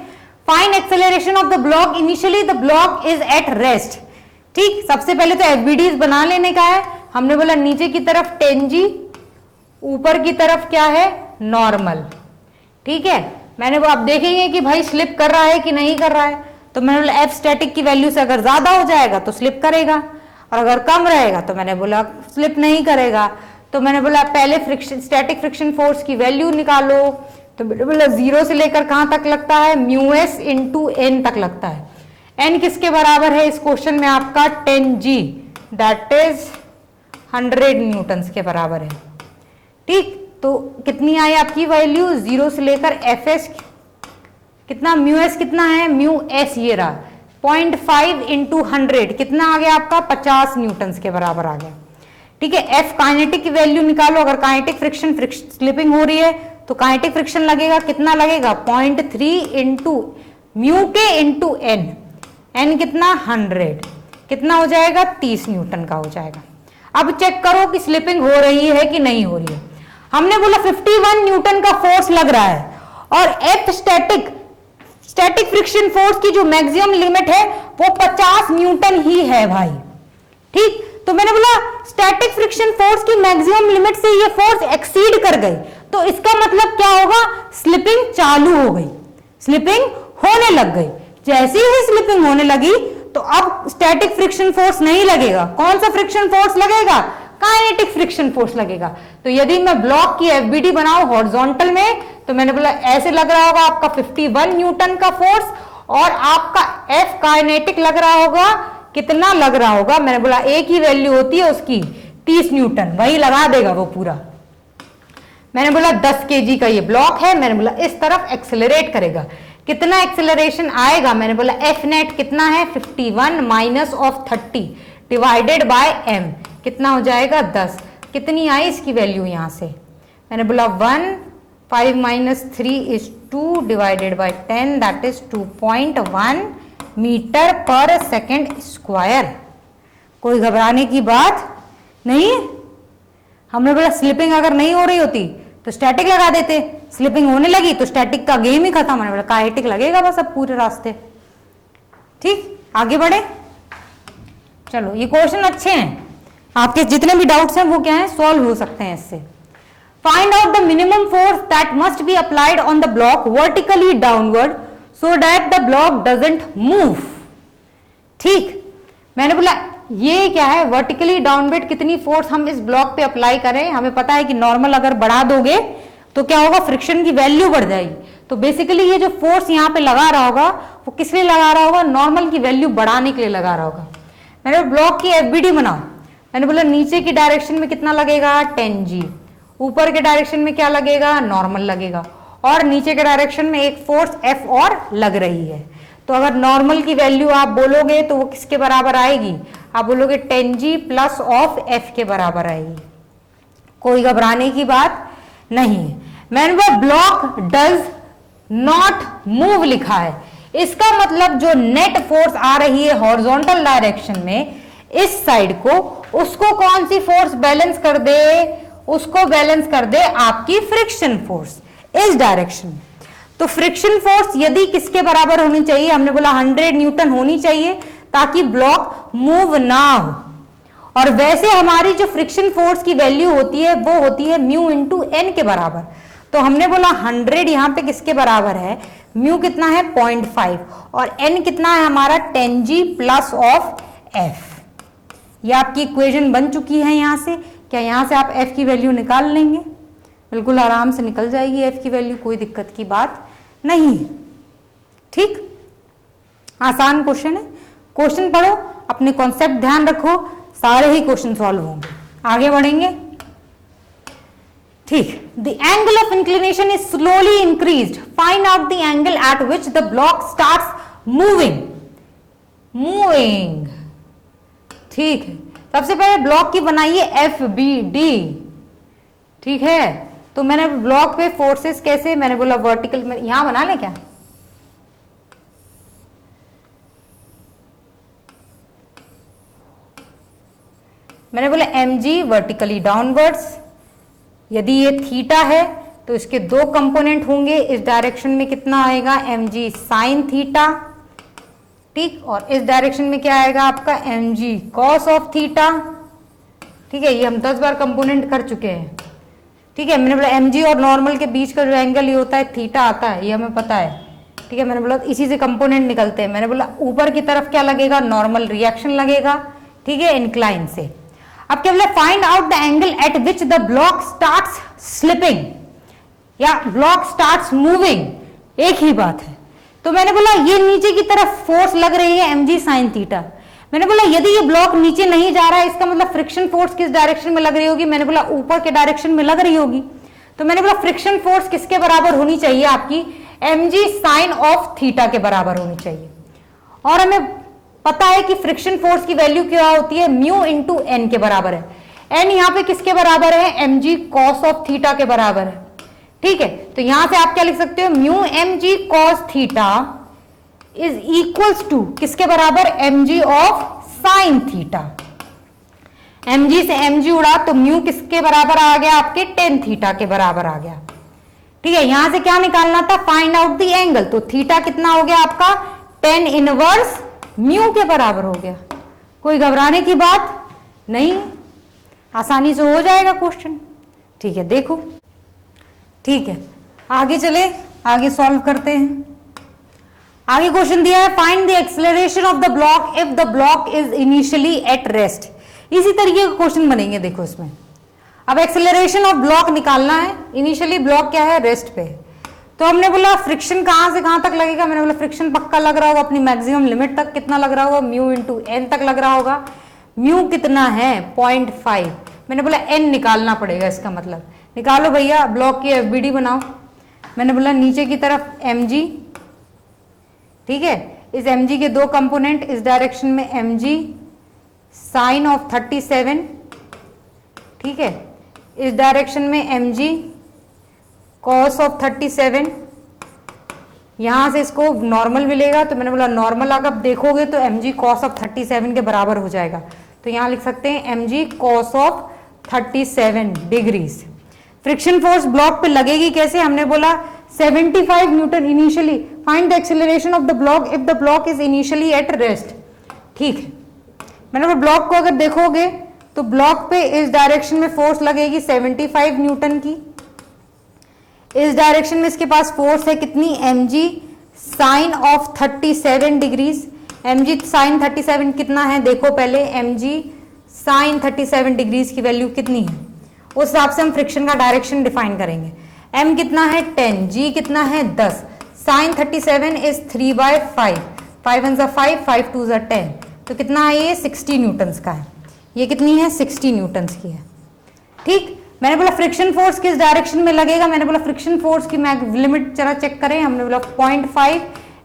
Find acceleration of the block initially the block is at rest. ठीक, सबसे पहले तो एफबीडीज बना लेने का है। हमने बोला नीचे की तरफ 10G, ऊपर की तरफ क्या है, नॉर्मल। ठीक है, मैंने वो आप देखेंगे कि भाई स्लिप कर रहा है कि नहीं कर रहा है, तो मैंने बोला एफ स्टैटिक की वैल्यू से अगर ज्यादा हो जाएगा तो स्लिप करेगा और अगर कम रहेगा तो मैंने बोला स्लिप नहीं करेगा। तो मैंने बोला पहले स्टैटिक फ्रिक्शन फोर्स की वैल्यू निकालो, तो मैंने बोला 0 से लेकर कहां तक लगता है, म्यू एस इंटू एन तक लगता है। एन किसके बराबर है इस क्वेश्चन में आपका 10G, दैट इज 100 न्यूटन के बराबर है। ठीक, तो कितनी आई आपकी वैल्यू, 0 से लेकर एफ एस कितना, म्यू एस कितना है, म्यू एस ये रहा 0.5 इंटू 100 कितना आ गया आपका, 50 न्यूटन के बराबर आ गया। ठीक है, एफ काइनेटिक की वैल्यू निकालो, अगर काइनेटिक फ्रिक्शन स्लिपिंग हो रही है तो काइनेटिक फ्रिक्शन लगेगा, कितना लगेगा 0.3 इंटू म्यू के इंटू एन, एन कितना 100, कितना हो जाएगा 30 न्यूटन का हो जाएगा। अब चेक करो कि स्लिपिंग हो रही है कि नहीं हो रही है। हमने बोला 51 न्यूटन का फोर्स लग रहा है और एफ स्टैटिक फ्रिक्शन फोर्स की जो मैक्सिमम लिमिट है वो 50 न्यूटन ही है भाई। ठीक, तो मैंने बोला स्टैटिक फ्रिक्शन फोर्स की मैक्सिमम लिमिट से ये फोर्स एक्सीड कर गई, तो इसका मतलब क्या होगा, स्लिपिंग चालू हो गई, स्लिपिंग होने लग गई। जैसे ही स्लिपिंग होने लगी तो अब स्टैटिक फ्रिक्शन फोर्स नहीं लगेगा, कौन सा फ्रिक्शन फोर्स लगेगा, काइनेटिक फ्रिक्शन फोर्स लगेगा। तो यदि मैं ब्लॉक की एफबीडी बनाऊं हॉरिजॉन्टल में, तो मैंने बोला ऐसे लग रहा होगा आपका 51 न्यूटन का फोर्स और आपका एफ काइनेटिक लग रहा होगा, कितना लग रहा होगा, मैंने बोला एक ही वैल्यू होती है उसकी 30 न्यूटन, वही लगा देगा वो पूरा। मैंने बोला 10 kg का ये ब्लॉक है, मैंने बोला इस तरफ एक्सेलरेट करेगा, कितना एक्सेलरेशन आएगा, मैंने बोला एफ नेट कितना है 51 minus of 30 divided by m, कितना हो जाएगा 10, कितनी आई इसकी वैल्यू यहां से, मैंने बोला 1, 5 minus 3 is 2 divided by 10 that is 2.1 metre per second square. कोई घबराने की बात नहीं। हमने बोला स्लिपिंग अगर नहीं हो रही होती तो स्टैटिक लगा देते, स्लिपिंग होने लगी तो स्टैटिक का गेम ही खत्म, मैंने बोला काइनेटिक लगेगा बस अब पूरे रास्ते। ठीक, आगे बढ़े, चलो ये क्वेश्चन अच्छे हैं, आपके जितने भी डाउट्स हैं वो क्या है, सॉल्व हो सकते हैं इससे। Find out the minimum force that must be applied on the block vertically downward so that the block doesn't move। ठीक, मैंने बोला ये क्या है, वर्टिकली डाउनवर्ड कितनी फोर्स हम इस ब्लॉक पे अप्लाई करें, हमें पता है कि नॉर्मल अगर बढ़ा दोगे तो क्या होगा, फ्रिक्शन की वैल्यू बढ़ जाएगी। तो बेसिकली ये जो फोर्स यहाँ पे लगा रहा होगा वो किस लिए लगा रहा होगा, नॉर्मल की वैल्यू बढ़ाने के लिए लगा रहा होगा। मैंने ब्लॉक की एफबीडी बनाओ, मैंने बोला नीचे की डायरेक्शन में कितना लगेगा 10G, ऊपर के डायरेक्शन में क्या लगेगा, नॉर्मल लगेगा, और नीचे के डायरेक्शन में एक फोर्स F और लग रही है। तो अगर नॉर्मल की वैल्यू आप बोलोगे तो वो किसके बराबर आएगी, आप बोलोगे 10G प्लस ऑफ F के बराबर आएगी। कोई घबराने की बात नहीं। मैंने वो ब्लॉक डज नॉट मूव लिखा है, इसका मतलब जो नेट फोर्स आ रही है हॉरिजॉन्टल डायरेक्शन में इस साइड को, उसको कौन सी फोर्स बैलेंस कर दे, उसको बैलेंस कर दे आपकी फ्रिक्शन फोर्स इस डायरेक्शन में। तो फ्रिक्शन फोर्स यदि किसके बराबर होनी चाहिए, हमने बोला 100 न्यूटन होनी चाहिए ताकि ब्लॉक मूव ना हो। और वैसे हमारी जो फ्रिक्शन फोर्स की वैल्यू होती है वो होती है म्यू इंटू एन के बराबर। तो हमने बोला 100 यहां पे किसके बराबर है, म्यू कितना है 0.5 और एन कितना है हमारा 10G प्लस ऑफ एफ। ये आपकी इक्वेशन बन चुकी है यहाँ से। क्या यहाँ से आप f की वैल्यू निकाल लेंगे? बिल्कुल आराम से निकल जाएगी f की वैल्यू, कोई दिक्कत की बात नहीं है। ठीक, आसान क्वेश्चन है। क्वेश्चन पढ़ो, अपने कॉन्सेप्ट ध्यान रखो, सारे ही क्वेश्चन सॉल्व होंगे। आगे बढ़ेंगे। ठीक, the angle of inclination is slowly increased, find out the angle at which the block starts moving. ठीक है, सबसे पहले ब्लॉक की बनाइए FBD। ठीक है, तो मैंने ब्लॉक पे फोर्सेस कैसे, मैंने बोला वर्टिकल में, यहां बना ले क्या? मैंने बोला mg वर्टिकली डाउनवर्ड्स। यदि ये थीटा है तो इसके दो कंपोनेंट होंगे, इस डायरेक्शन में कितना आएगा mg साइन थीटा, ठीक, और इस डायरेक्शन में क्या आएगा आपका mg कॉस ऑफ थीटा। ठीक है, ये हम 10 बार कंपोनेंट कर चुके हैं। ठीक है, मैंने बोला mg और नॉर्मल के बीच का जो एंगल ये होता है थीटा आता है, ये हमें पता है। ठीक है, मैंने बोला इसी से कंपोनेंट निकलते हैं। मैंने बोला ऊपर की तरफ क्या लगेगा, नॉर्मल रिएक्शन लगेगा। ठीक है, इंक्लाइन से। अब क्या बोला, find out the angle at which the block starts slipping या ब्लॉक स्टार्ट्स मूविंग, एक ही बात है। तो मैंने बोला ये नीचे की तरफ फोर्स लग रही है mg साइन थीटा। मैंने बोला यदि ये ब्लॉक नीचे नहीं जा रहा है, इसका मतलब फ्रिक्शन फोर्स किस डायरेक्शन में लग रही होगी? मैंने बोला ऊपर के डायरेक्शन में लग रही होगी। तो मैंने बोला फ्रिक्शन फोर्स किसके बराबर होनी चाहिए आपकी? mg साइन ऑफ थीटा के बराबर होनी चाहिए। और हमें पता है कि फ्रिक्शन फोर्स की वैल्यू क्या होती है, म्यू इंटू एन के बराबर है। एन यहाँ पे किसके बराबर है? mg कॉस ऑफ थीटा के बराबर है। ठीक है, तो यहां से आप क्या लिख सकते हो, mu mg cos theta is equals to किसके बराबर? mg of sine theta. mg से mg उड़ा तो म्यू किसके बराबर आ गया? आपके टेन थीटा के बराबर आ गया। ठीक है, यहां से क्या निकालना था? Find out the angle. तो थीटा कितना हो गया आपका? टेन इनवर्स म्यू के बराबर हो गया। कोई घबराने की बात नहीं, आसानी से हो जाएगा क्वेश्चन। ठीक है, देखो। ठीक है, आगे चले, आगे सॉल्व करते हैं। आगे क्वेश्चन दिया है, find the acceleration of the block if the block is initially at rest. इसी तरीके का क्वेश्चन बनेंगे। देखो इसमें अब एक्सेलरेशन ऑफ ब्लॉक निकालना है। इनिशियली ब्लॉक क्या है? रेस्ट पे। तो हमने बोला फ्रिक्शन कहां से कहां तक लगेगा? मैंने बोला फ्रिक्शन पक्का लग रहा होगा अपनी मैक्सिमम लिमिट तक। कितना लग रहा होगा? म्यू इंटू एन तक लग रहा होगा। म्यू कितना है? 0.5। मैंने बोला एन निकालना पड़ेगा, इसका मतलब निकालो भैया, ब्लॉक की FBD बनाओ। मैंने बोला नीचे की तरफ mg, ठीक है, इस mg के दो कंपोनेंट, इस डायरेक्शन में mg साइन ऑफ 37, ठीक है, इस डायरेक्शन में mg कॉस ऑफ 37। यहां से इसको नॉर्मल मिलेगा, तो मैंने बोला नॉर्मल अगर देखोगे तो mg कॉस ऑफ 37 के बराबर हो जाएगा। तो यहां लिख सकते हैं mg cos of 37 degrees. Friction force block पे लगेगी कैसे? हमने बोला 75 Newton initially. Find the acceleration of the block if the block is initially at rest. ठीक है, मैंने बोला ब्लॉक को अगर देखोगे तो ब्लॉक पे इस डायरेक्शन में फोर्स लगेगी 75 न्यूटन की। इस डायरेक्शन में इसके पास फोर्स है कितनी? mg sine of 37 degrees. mg sine 37 कितना है? देखो पहले mg साइन 37 डिग्रीज की वैल्यू कितनी है, उस हिसाब से हम फ्रिक्शन का डायरेक्शन डिफाइन करेंगे। m कितना है? 10, g कितना है? 10। साइन 37 इज 3/5, 5 1 5, 5 2 10, तो कितना है ये? 60 न्यूटन्स का है। ये कितनी है? 60 न्यूटन्स की है। ठीक, मैंने बोला फ्रिक्शन फोर्स किस डायरेक्शन में लगेगा? मैंने बोला फ्रिक्शन फोर्स की लिमिट जरा चेक करें। हमने बोला 0.5,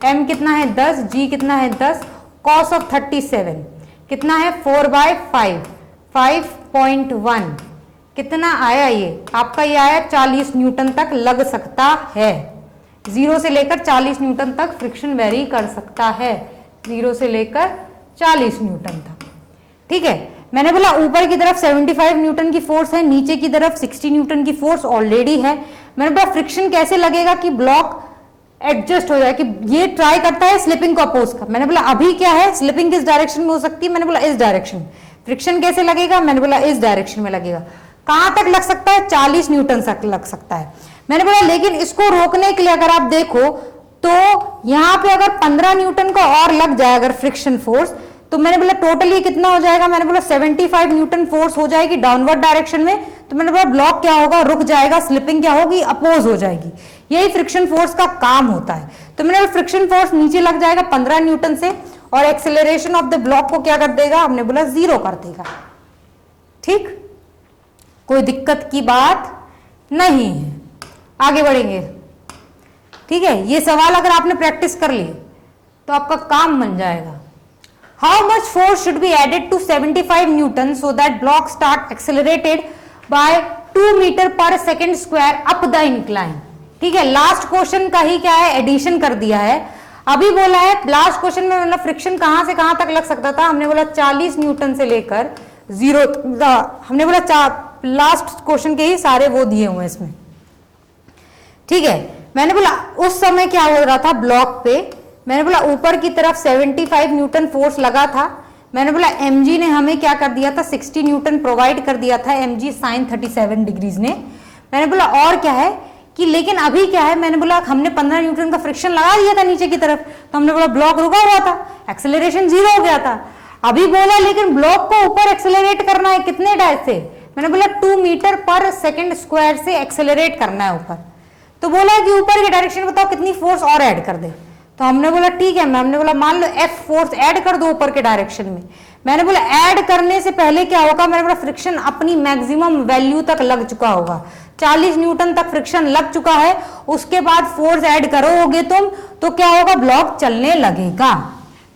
m कितना है? 10, g कितना है? 10, कॉस ऑफ 37 कितना है? 4/5, 5.1। कितना आया ये आपका? ये आया 40 न्यूटन तक लग सकता है। 0 से लेकर 40 न्यूटन तक फ्रिक्शन वेरी कर सकता है, 0 से लेकर 40 न्यूटन तक। ठीक है, मैंने बोला ऊपर की तरफ 75 न्यूटन की फोर्स है, नीचे की तरफ 60 न्यूटन की फोर्स ऑलरेडी है। मैंने बोला फ्रिक्शन कैसे लगेगा कि ब्लॉक एडजस्ट हो जाए, कि ये ट्राई करता है स्लिपिंग को अपोज का। मैंने बोला अभी क्या है, स्लिपिंग किस डायरेक्शन में हो सकती है? मैंने बोला इस डायरेक्शन। फ्रिक्शन कैसे लगेगा? मैंने बोला इस डायरेक्शन में लगेगा। कहां तक लग सकता है? 40 न्यूटन तक लग सकता है। मैंने बोला लेकिन इसको रोकने के लिए अगर आप देखो तो यहां पे अगर 15 न्यूटन का और लग जाए अगर फ्रिक्शन फोर्स, तो मैंने बोला टोटल ये कितना हो जाएगा, मैंने बोला 75 न्यूटन फोर्स हो जाएगी डाउनवर्ड डायरेक्शन में। तो मैंने बोला ब्लॉक क्या होगा, रुक जाएगा, स्लिपिंग क्या होगी, अपोज हो जाएगी। यही फ्रिक्शन फोर्स का काम होता है। तो मैंने बोला फ्रिक्शन फोर्स नीचे लग जाएगा 15 न्यूटन से, और एक्सेलरेशन ऑफ द ब्लॉक को क्या कर देगा, हमने बोला 0 कर देगा। ठीक, कोई दिक्कत की बात नहीं है, आगे बढ़ेंगे। ठीक है, ये सवाल अगर आपने प्रैक्टिस कर लिए तो आपका काम बन जाएगा। How much force should be added to 75 newton so that block start accelerated by 2 metre per second square up the incline. ठीक है, लास्ट क्वेश्चन का ही क्या है, एडिशन कर दिया है। अभी बोला है लास्ट क्वेश्चन में मतलब फ्रिक्शन कहां से कहां तक लग सकता था, हमने बोला 40 न्यूटन से लेकर 0, हमने बोला लास्ट क्वेश्चन के ही सारे वो दिए हुए इसमें। ठीक है, मैंने बोला उस समय क्या हो रहा था ब्लॉक पे, मैंने बोला ऊपर की तरफ 75 न्यूटन फोर्स लगा था। मैंने बोला mg ने हमें क्या कर दिया था, 60 न्यूटन प्रोवाइड कर दिया था mg sin 37 डिग्रीज ने। मैंने बोला और क्या है कि लेकिन अभी क्या है, मैंने बोला हमने 15 न्यूटन का फ्रिक्शन लगा दिया था नीचे की तरफ, तो हमने बोला ब्लॉक रुका हुआ था, एक्सेलरेशन 0 हो गया था। अभी बोला लेकिन ब्लॉक को ऊपर एक्सेलरेट करना है, कितने डायरेक्ट से, मैंने बोला 2 मीटर पर सेकेंड स्क्वायर से एक्सेलरेट करना है ऊपर। तो बोला कि ऊपर के डायरेक्शन बताओ कितनी फोर्स और ऐड कर दे। तो हमने बोला ठीक है, हमने बोला मान लो F फोर्स ऐड कर दो ऊपर के डायरेक्शन में। मैंने बोला ऐड करने से पहले क्या होगा, मैंने बोला फ्रिक्शन अपनी मैक्सिमम वैल्यू तक लग चुका होगा, 40 न्यूटन तक फ्रिक्शन लग चुका है। उसके बाद फोर्स ऐड करोगे तुम तो क्या होगा, ब्लॉक चलने लगेगा।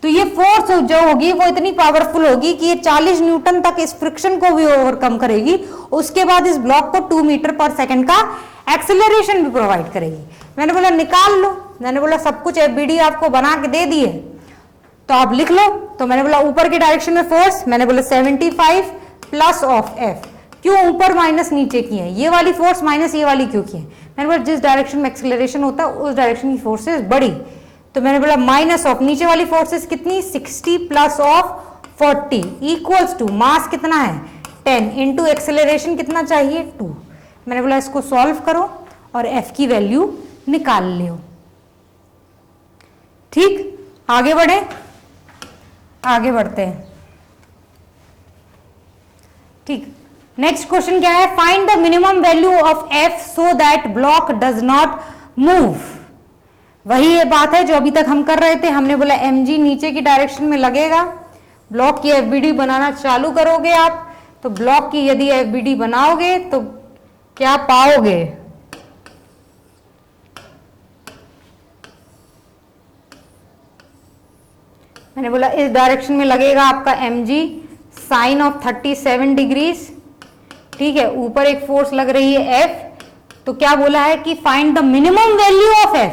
तो ये फोर्स जो होगी वो इतनी पावरफुल होगी कि ये 40 न्यूटन तक इस फ्रिक्शन को भी ओवरकम करेगी। उसके बाद इस ब्लॉक को 2 मीटर पर सेकेंड का एक्सेलरेशन भी प्रोवाइड करेगी। मैंने बोला निकाल लो, मैंने बोला सब कुछ एफबीडी आपको बना के दे दिए तो आप लिख लो। तो मैंने बोला ऊपर के डायरेक्शन में फोर्स, मैंने बोला 75 प्लस ऑफ F। क्यों ऊपर माइनस नीचे की है, ये वाली फोर्स माइनस ये वाली क्यों की है, मैंने बोला जिस डायरेक्शन में एक्सेलरेशन होता है उस डायरेक्शन की फोर्सेस बड़ी। तो मैंने बोला माइनस ऑफ नीचे वाली फोर्सेस कितनी, 60 plus of 40 equals to mass कितना है 10 इंटू एक्सेलरेशन कितना चाहिए 2। मैंने बोला इसको सॉल्व करो और F की वैल्यू निकाल लियो। ठीक, आगे बढ़े, आगे बढ़ते हैं। ठीक, नेक्स्ट क्वेश्चन क्या है, find the minimum value of F so that block does not move. वही ये बात है जो अभी तक हम कर रहे थे। हमने बोला mg नीचे की डायरेक्शन में लगेगा, ब्लॉक की एफबीडी बनाना चालू करोगे आप, तो ब्लॉक की यदि एफबीडी बनाओगे तो क्या पाओगे, मैंने बोला इस डायरेक्शन में लगेगा आपका mg साइन ऑफ 37 डिग्रीज। ठीक है, ऊपर एक फोर्स लग रही है F। तो क्या बोला है कि find the minimum value of F,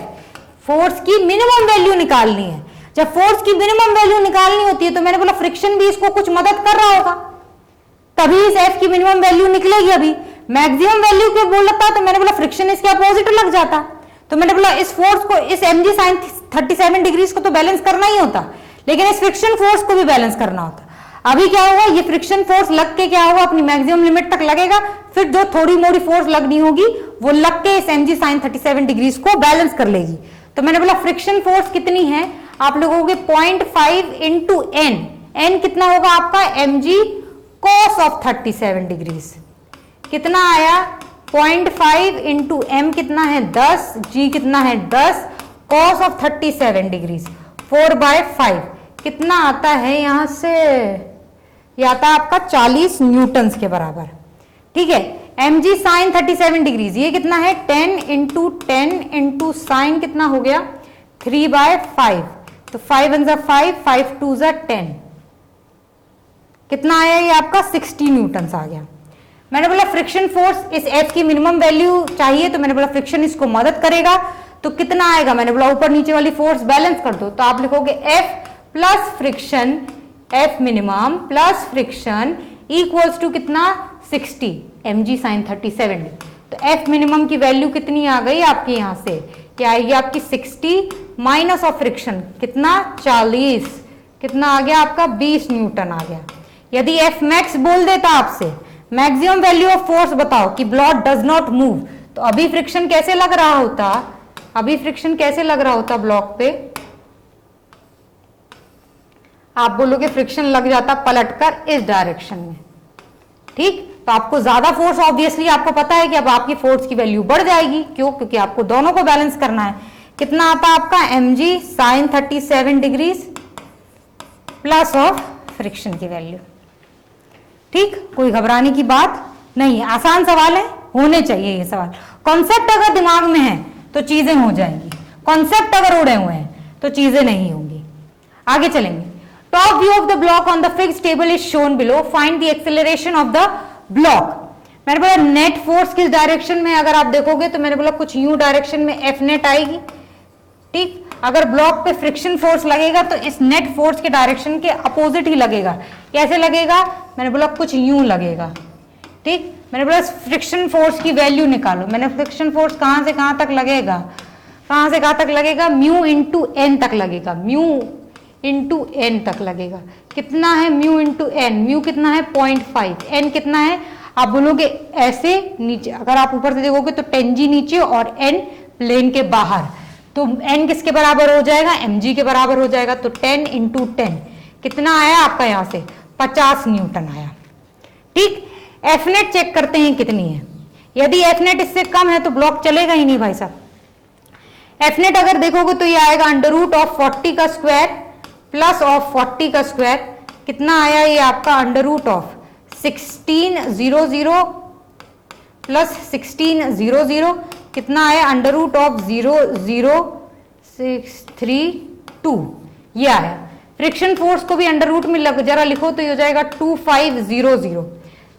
force की मिनिमम वैल्यू निकालनी है। जब फोर्स की मिनिमम वैल्यू निकालनी होती है तो मैंने बोला फ्रिक्शन भी इसको कुछ मदद कर रहा होगा, तभी इस F की मिनिमम वैल्यू निकलेगी। अभी मैक्सिमम वैल्यू क्यों बोलता तो मैंने बोला फ्रिक्शन इसके अपोजिट लग जाता। तो मैंने बोला इस फोर्स को, इस mg साइन 37 डिग्रीज को तो बैलेंस करना ही होता, लेकिन इस फ्रिक्शन फोर्स को भी बैलेंस करना होता। अभी क्या होगा, ये फ्रिक्शन फोर्स लग के क्या होगा अपनी मैक्सिमम लिमिट तक लगेगा, फिर जो थोड़ी मोड़ी फोर्स लगनी होगी वो लग के इस mg साइन 37 डिग्रीज को बैलेंस कर लेगी। तो मैंने बोला फ्रिक्शन फोर्स कितनी है, आप लोगों के 0.5 इंटू n, n कितना होगा आपका mg cos ऑफ 37 डिग्रीज, कितना आया 0.5 इंटू m कितना है 10, g कितना है 10, cos ऑफ 37 डिग्रीज 4/5 कितना आता है, यहां से ये आता है आपका 40 न्यूटन्स के बराबर। ठीक है, mg साइन 37 डिग्रीज ये कितना है 10 इंटू साइन कितना हो गया 3/5, तो 5 1 5, 5 2 10, कितना आया ये आपका 60 न्यूटन्स आ गया। मैंने बोला फ्रिक्शन फोर्स इस F की मिनिमम वैल्यू चाहिए, तो मैंने बोला फ्रिक्शन इसको मदद करेगा, तो कितना आएगा, मैंने बोला ऊपर नीचे वाली फोर्स बैलेंस कर दो, तो आप लिखोगे F plus friction, F minimum plus friction equals to कितना 60 mg साइन 37। तो F मिनिमम की वैल्यू कितनी आ गई आपकी, यहां से क्या आएगी आपकी 60 माइनस ऑफ फ्रिक्शन कितना 40, कितना आ गया आपका 20 न्यूटन आ गया। यदि F मैक्स बोल देता आपसे, मैक्सिमम वैल्यू ऑफ फोर्स बताओ कि ब्लॉक डज नॉट मूव, तो अभी फ्रिक्शन कैसे लग रहा होता, अभी फ्रिक्शन कैसे लग रहा होता ब्लॉक पे, आप बोलोगे फ्रिक्शन लग जाता पलटकर इस डायरेक्शन में, ठीक। तो आपको ज्यादा फोर्स, ऑब्वियसली आपको पता है कि अब आपकी फोर्स की वैल्यू बढ़ जाएगी, क्यों? क्योंकि आपको दोनों को बैलेंस करना है। कितना आता है आपका mg sin 37 degrees plus of friction की वैल्यू, ठीक। कोई घबराने की बात नहीं है, आसान सवाल है, होने चाहिए ये सवाल। कॉन्सेप्ट अगर दिमाग में है तो चीजें हो जाएंगी, कॉन्सेप्ट अगर उड़े हुए हैं तो चीजें नहीं होंगी। आगे चलेंगे। Top view of the block on the fixed table is shown below, find the acceleration of the block. मैंने बोला नेट फोर्स किस डायरेक्शन में, अगर आप देखोगे तो मैंने बोला कुछ यू डायरेक्शन में एफ नेट आएगी, ठीक। अगर ब्लॉक पे फ्रिक्शन फोर्स लगेगा तो इस नेट फोर्स के डायरेक्शन के अपोजिट ही लगेगा। कैसे लगेगा? मैंने बोला कुछ यूं लगेगा, ठीक। मैंने बोला फ्रिक्शन फोर्स की वैल्यू निकालो। मैंने फ्रिक्शन फोर्स कहां से कहां तक लगेगा, कहां से कहां तक लगेगा? म्यू इंटू एन तक लगेगा, म्यू इंटू एन तक लगेगा। कितना है म्यू इंटू एन? म्यू कितना है 0.5, एन कितना है? आप बोलोगे ऐसे नीचे, अगर आप ऊपर से देखोगे तो 10g नीचे और एन प्लेन के बाहर, तो n किसके बराबर हो जाएगा? mg के बराबर हो जाएगा। तो 10 इंटू 10 कितना आया आपका? यहां से 50 न्यूटन आया, ठीक। एफ नेट चेक करते हैं कितनी है। यदि एफ नेट इससे कम है तो ब्लॉक चलेगा ही नहीं भाई साहब। एफ नेट अगर देखोगे तो ये आएगा अंडर रूट ऑफ 40 का स्क्वायर प्लस ऑफ 40 का स्क्वायर। कितना आया ये आपका? अंडर रूट ऑफ 1600 प्लस 1600 कितना आया? अंडर रूट ऑफ 00632 ये आया। फ्रिक्शन फोर्स को भी अंडर रूट में जरा लिखो तो ये हो जाएगा 2500।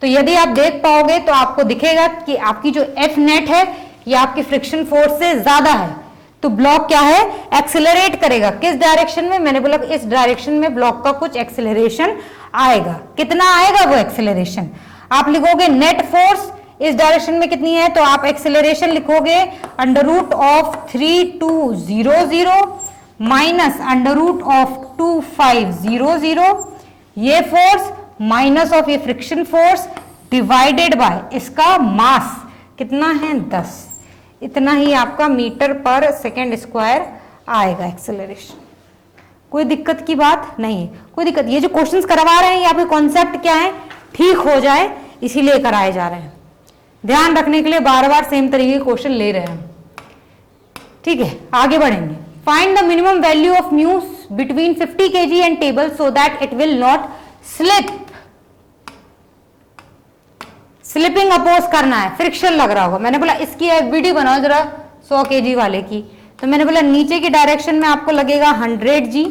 तो यदि आप देख पाओगे तो आपको दिखेगा कि आपकी जो एफ नेट है ये आपकी फ्रिक्शन फोर्स से ज्यादा है। तो ब्लॉक क्या है? एक्सेलरेट करेगा। किस डायरेक्शन में? मैंने बोला इस डायरेक्शन में ब्लॉक का कुछ एक्सेलरेशन आएगा। कितना आएगा वो एक्सेलरेशन? आप लिखोगे नेट फोर्स इस डायरेक्शन में कितनी है, तो आप एक्सेलरेशन लिखोगे under root of 3200 minus under root of 2500 ये फोर्स माइनस ऑफ ये फ्रिक्शन फोर्स डिवाइडेड बाय इसका मास कितना है 10। इतना ही आपका मीटर पर सेकेंड स्क्वायर आएगा एक्सेलरेशन। कोई दिक्कत की बात नहीं, कोई दिक्कत। ये जो क्वेश्चंस करवा रहे हैं ये आपके कॉन्सेप्ट क्या है, ठीक हो जाए इसीलिए कराए जा रहे हैं। ध्यान रखने के लिए बार बार सेम तरीके के क्वेश्चन ले रहे हैं, ठीक है। आगे बढ़ेंगे। Find the minimum value of mu between 50 kg and table so that it will not slip. Slipping oppose करना है, फ्रिक्शन लग रहा होगा। मैंने बोला इसकी एक वीडियो बनाओ जरा 100 kg वाले की। तो मैंने बोला नीचे की डायरेक्शन में आपको लगेगा 100g,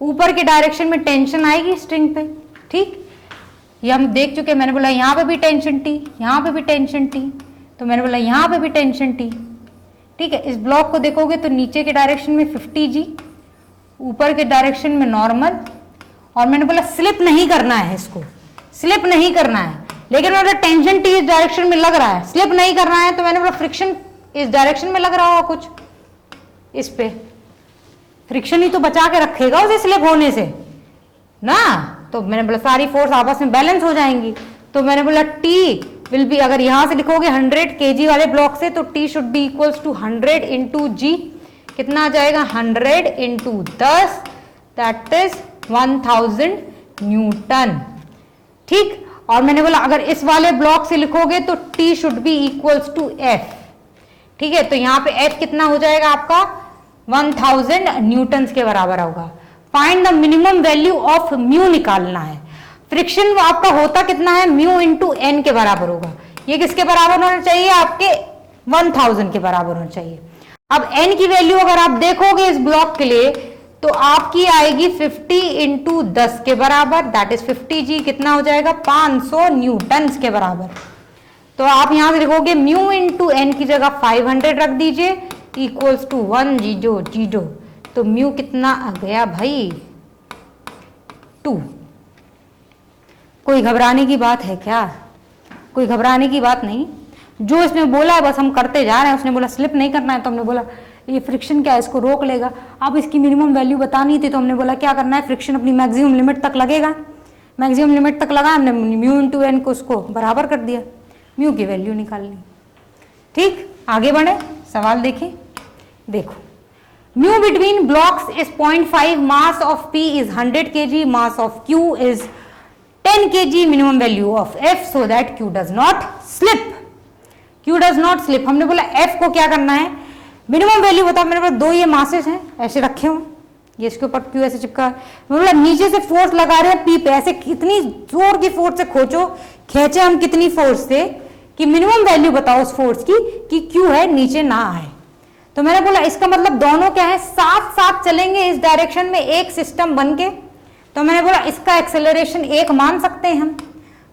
ऊपर के डायरेक्शन में टेंशन आएगी स्ट्रिंग पे, ठीक। ये हम देख चुके हैं। मैंने बोला यहाँ पे भी टेंशन टी, यहाँ पे भी टेंशन टी, तो मैंने बोला यहाँ पे भी टेंशन टी, ठीक है। इस ब्लॉक को देखोगे तो नीचे के डायरेक्शन में 50g, ऊपर के डायरेक्शन में नॉर्मल, और मैंने बोला स्लिप नहीं करना है, इसको स्लिप नहीं करना है। लेकिन मैंने बोला टेंशन टी इस डायरेक्शन में लग रहा है, स्लिप नहीं करना है, तो मैंने बोला फ्रिक्शन इस डायरेक्शन में लग रहा होगा कुछ, इस पे फ्रिक्शन ही तो बचा के रखेगा उसे स्लिप होने से ना। तो मैंने बोला सारी फोर्स आपस में बैलेंस हो जाएंगी। तो मैंने बोला T विल बी, अगर यहां से लिखोगे 100 kg वाले ब्लॉक से, तो T should be equals to 100 into g. कितना आ जाएगा? 100 इंटू 10 दैट इज 1000 न्यूटन, ठीक। और मैंने बोला अगर इस वाले ब्लॉक से लिखोगे तो T should be equals to F, ठीक है। तो यहाँ पे F कितना हो जाएगा आपका? 1000 न्यूटन के बराबर होगा। Find the minimum value of mu निकालना है। फ्रिक्शन आपका होता कितना है? म्यू इंटू एन के बराबर होगा। ये किसके बराबर होना चाहिए? आपके 1000 के बराबर होना चाहिए। अब एन की वैल्यू अगर आप देखोगे इस ब्लॉक के लिए तो आपकी आएगी 50 इंटू 10 के बराबर, दैट इज 50g। कितना हो जाएगा? 500 न्यूटन के बराबर। तो आप यहां से लिखोगे म्यू इंटू एन की जगह 500 रख दीजिए इक्वल्स टू 1 जीरो। तो म्यू कितना आ गया भाई? 2। कोई घबराने की बात है क्या? कोई घबराने की बात नहीं। जो इसमें बोला है बस हम करते जा रहे हैं। उसने बोला स्लिप नहीं करना है, तो हमने बोला ये फ्रिक्शन क्या है, इसको रोक लेगा। अब इसकी मिनिमम वैल्यू बतानी थी, तो हमने बोला क्या करना है, फ्रिक्शन अपनी मैक्सिमम लिमिट तक लगेगा। मैक्सिमम लिमिट तक लगा, हमने म्यू इंटू एन को उसको बराबर कर दिया, म्यू की वैल्यू निकालनी, ठीक। आगे बढ़े, सवाल देखिए। देखो mu between blocks is 0.5, mass of P is 100 kg, mass of Q is 10 kg, minimum value of F so that Q does not slip. Q does not slip. हमने बोला F को क्या करना है, मिनिमम वैल्यू बता। मेरे पास दो ये मासेस हैं ऐसे रखे हुए, ये इसके ऊपर Q ऐसे चिपका है, मतलब नीचे से फोर्स लगा रहे हैं P पे, ऐसे कितनी जोर की फोर्स से खींचे हम कितनी फोर्स से कि मिनिमम वैल्यू बताओ उस फोर्स की कि Q है नीचे ना आए। तो मैंने बोला इसका मतलब दोनों क्या है, साथ साथ चलेंगे इस डायरेक्शन में एक सिस्टम बन के। तो मैंने बोला इसका एक्सेलरेशन 1 मान सकते हैं हम,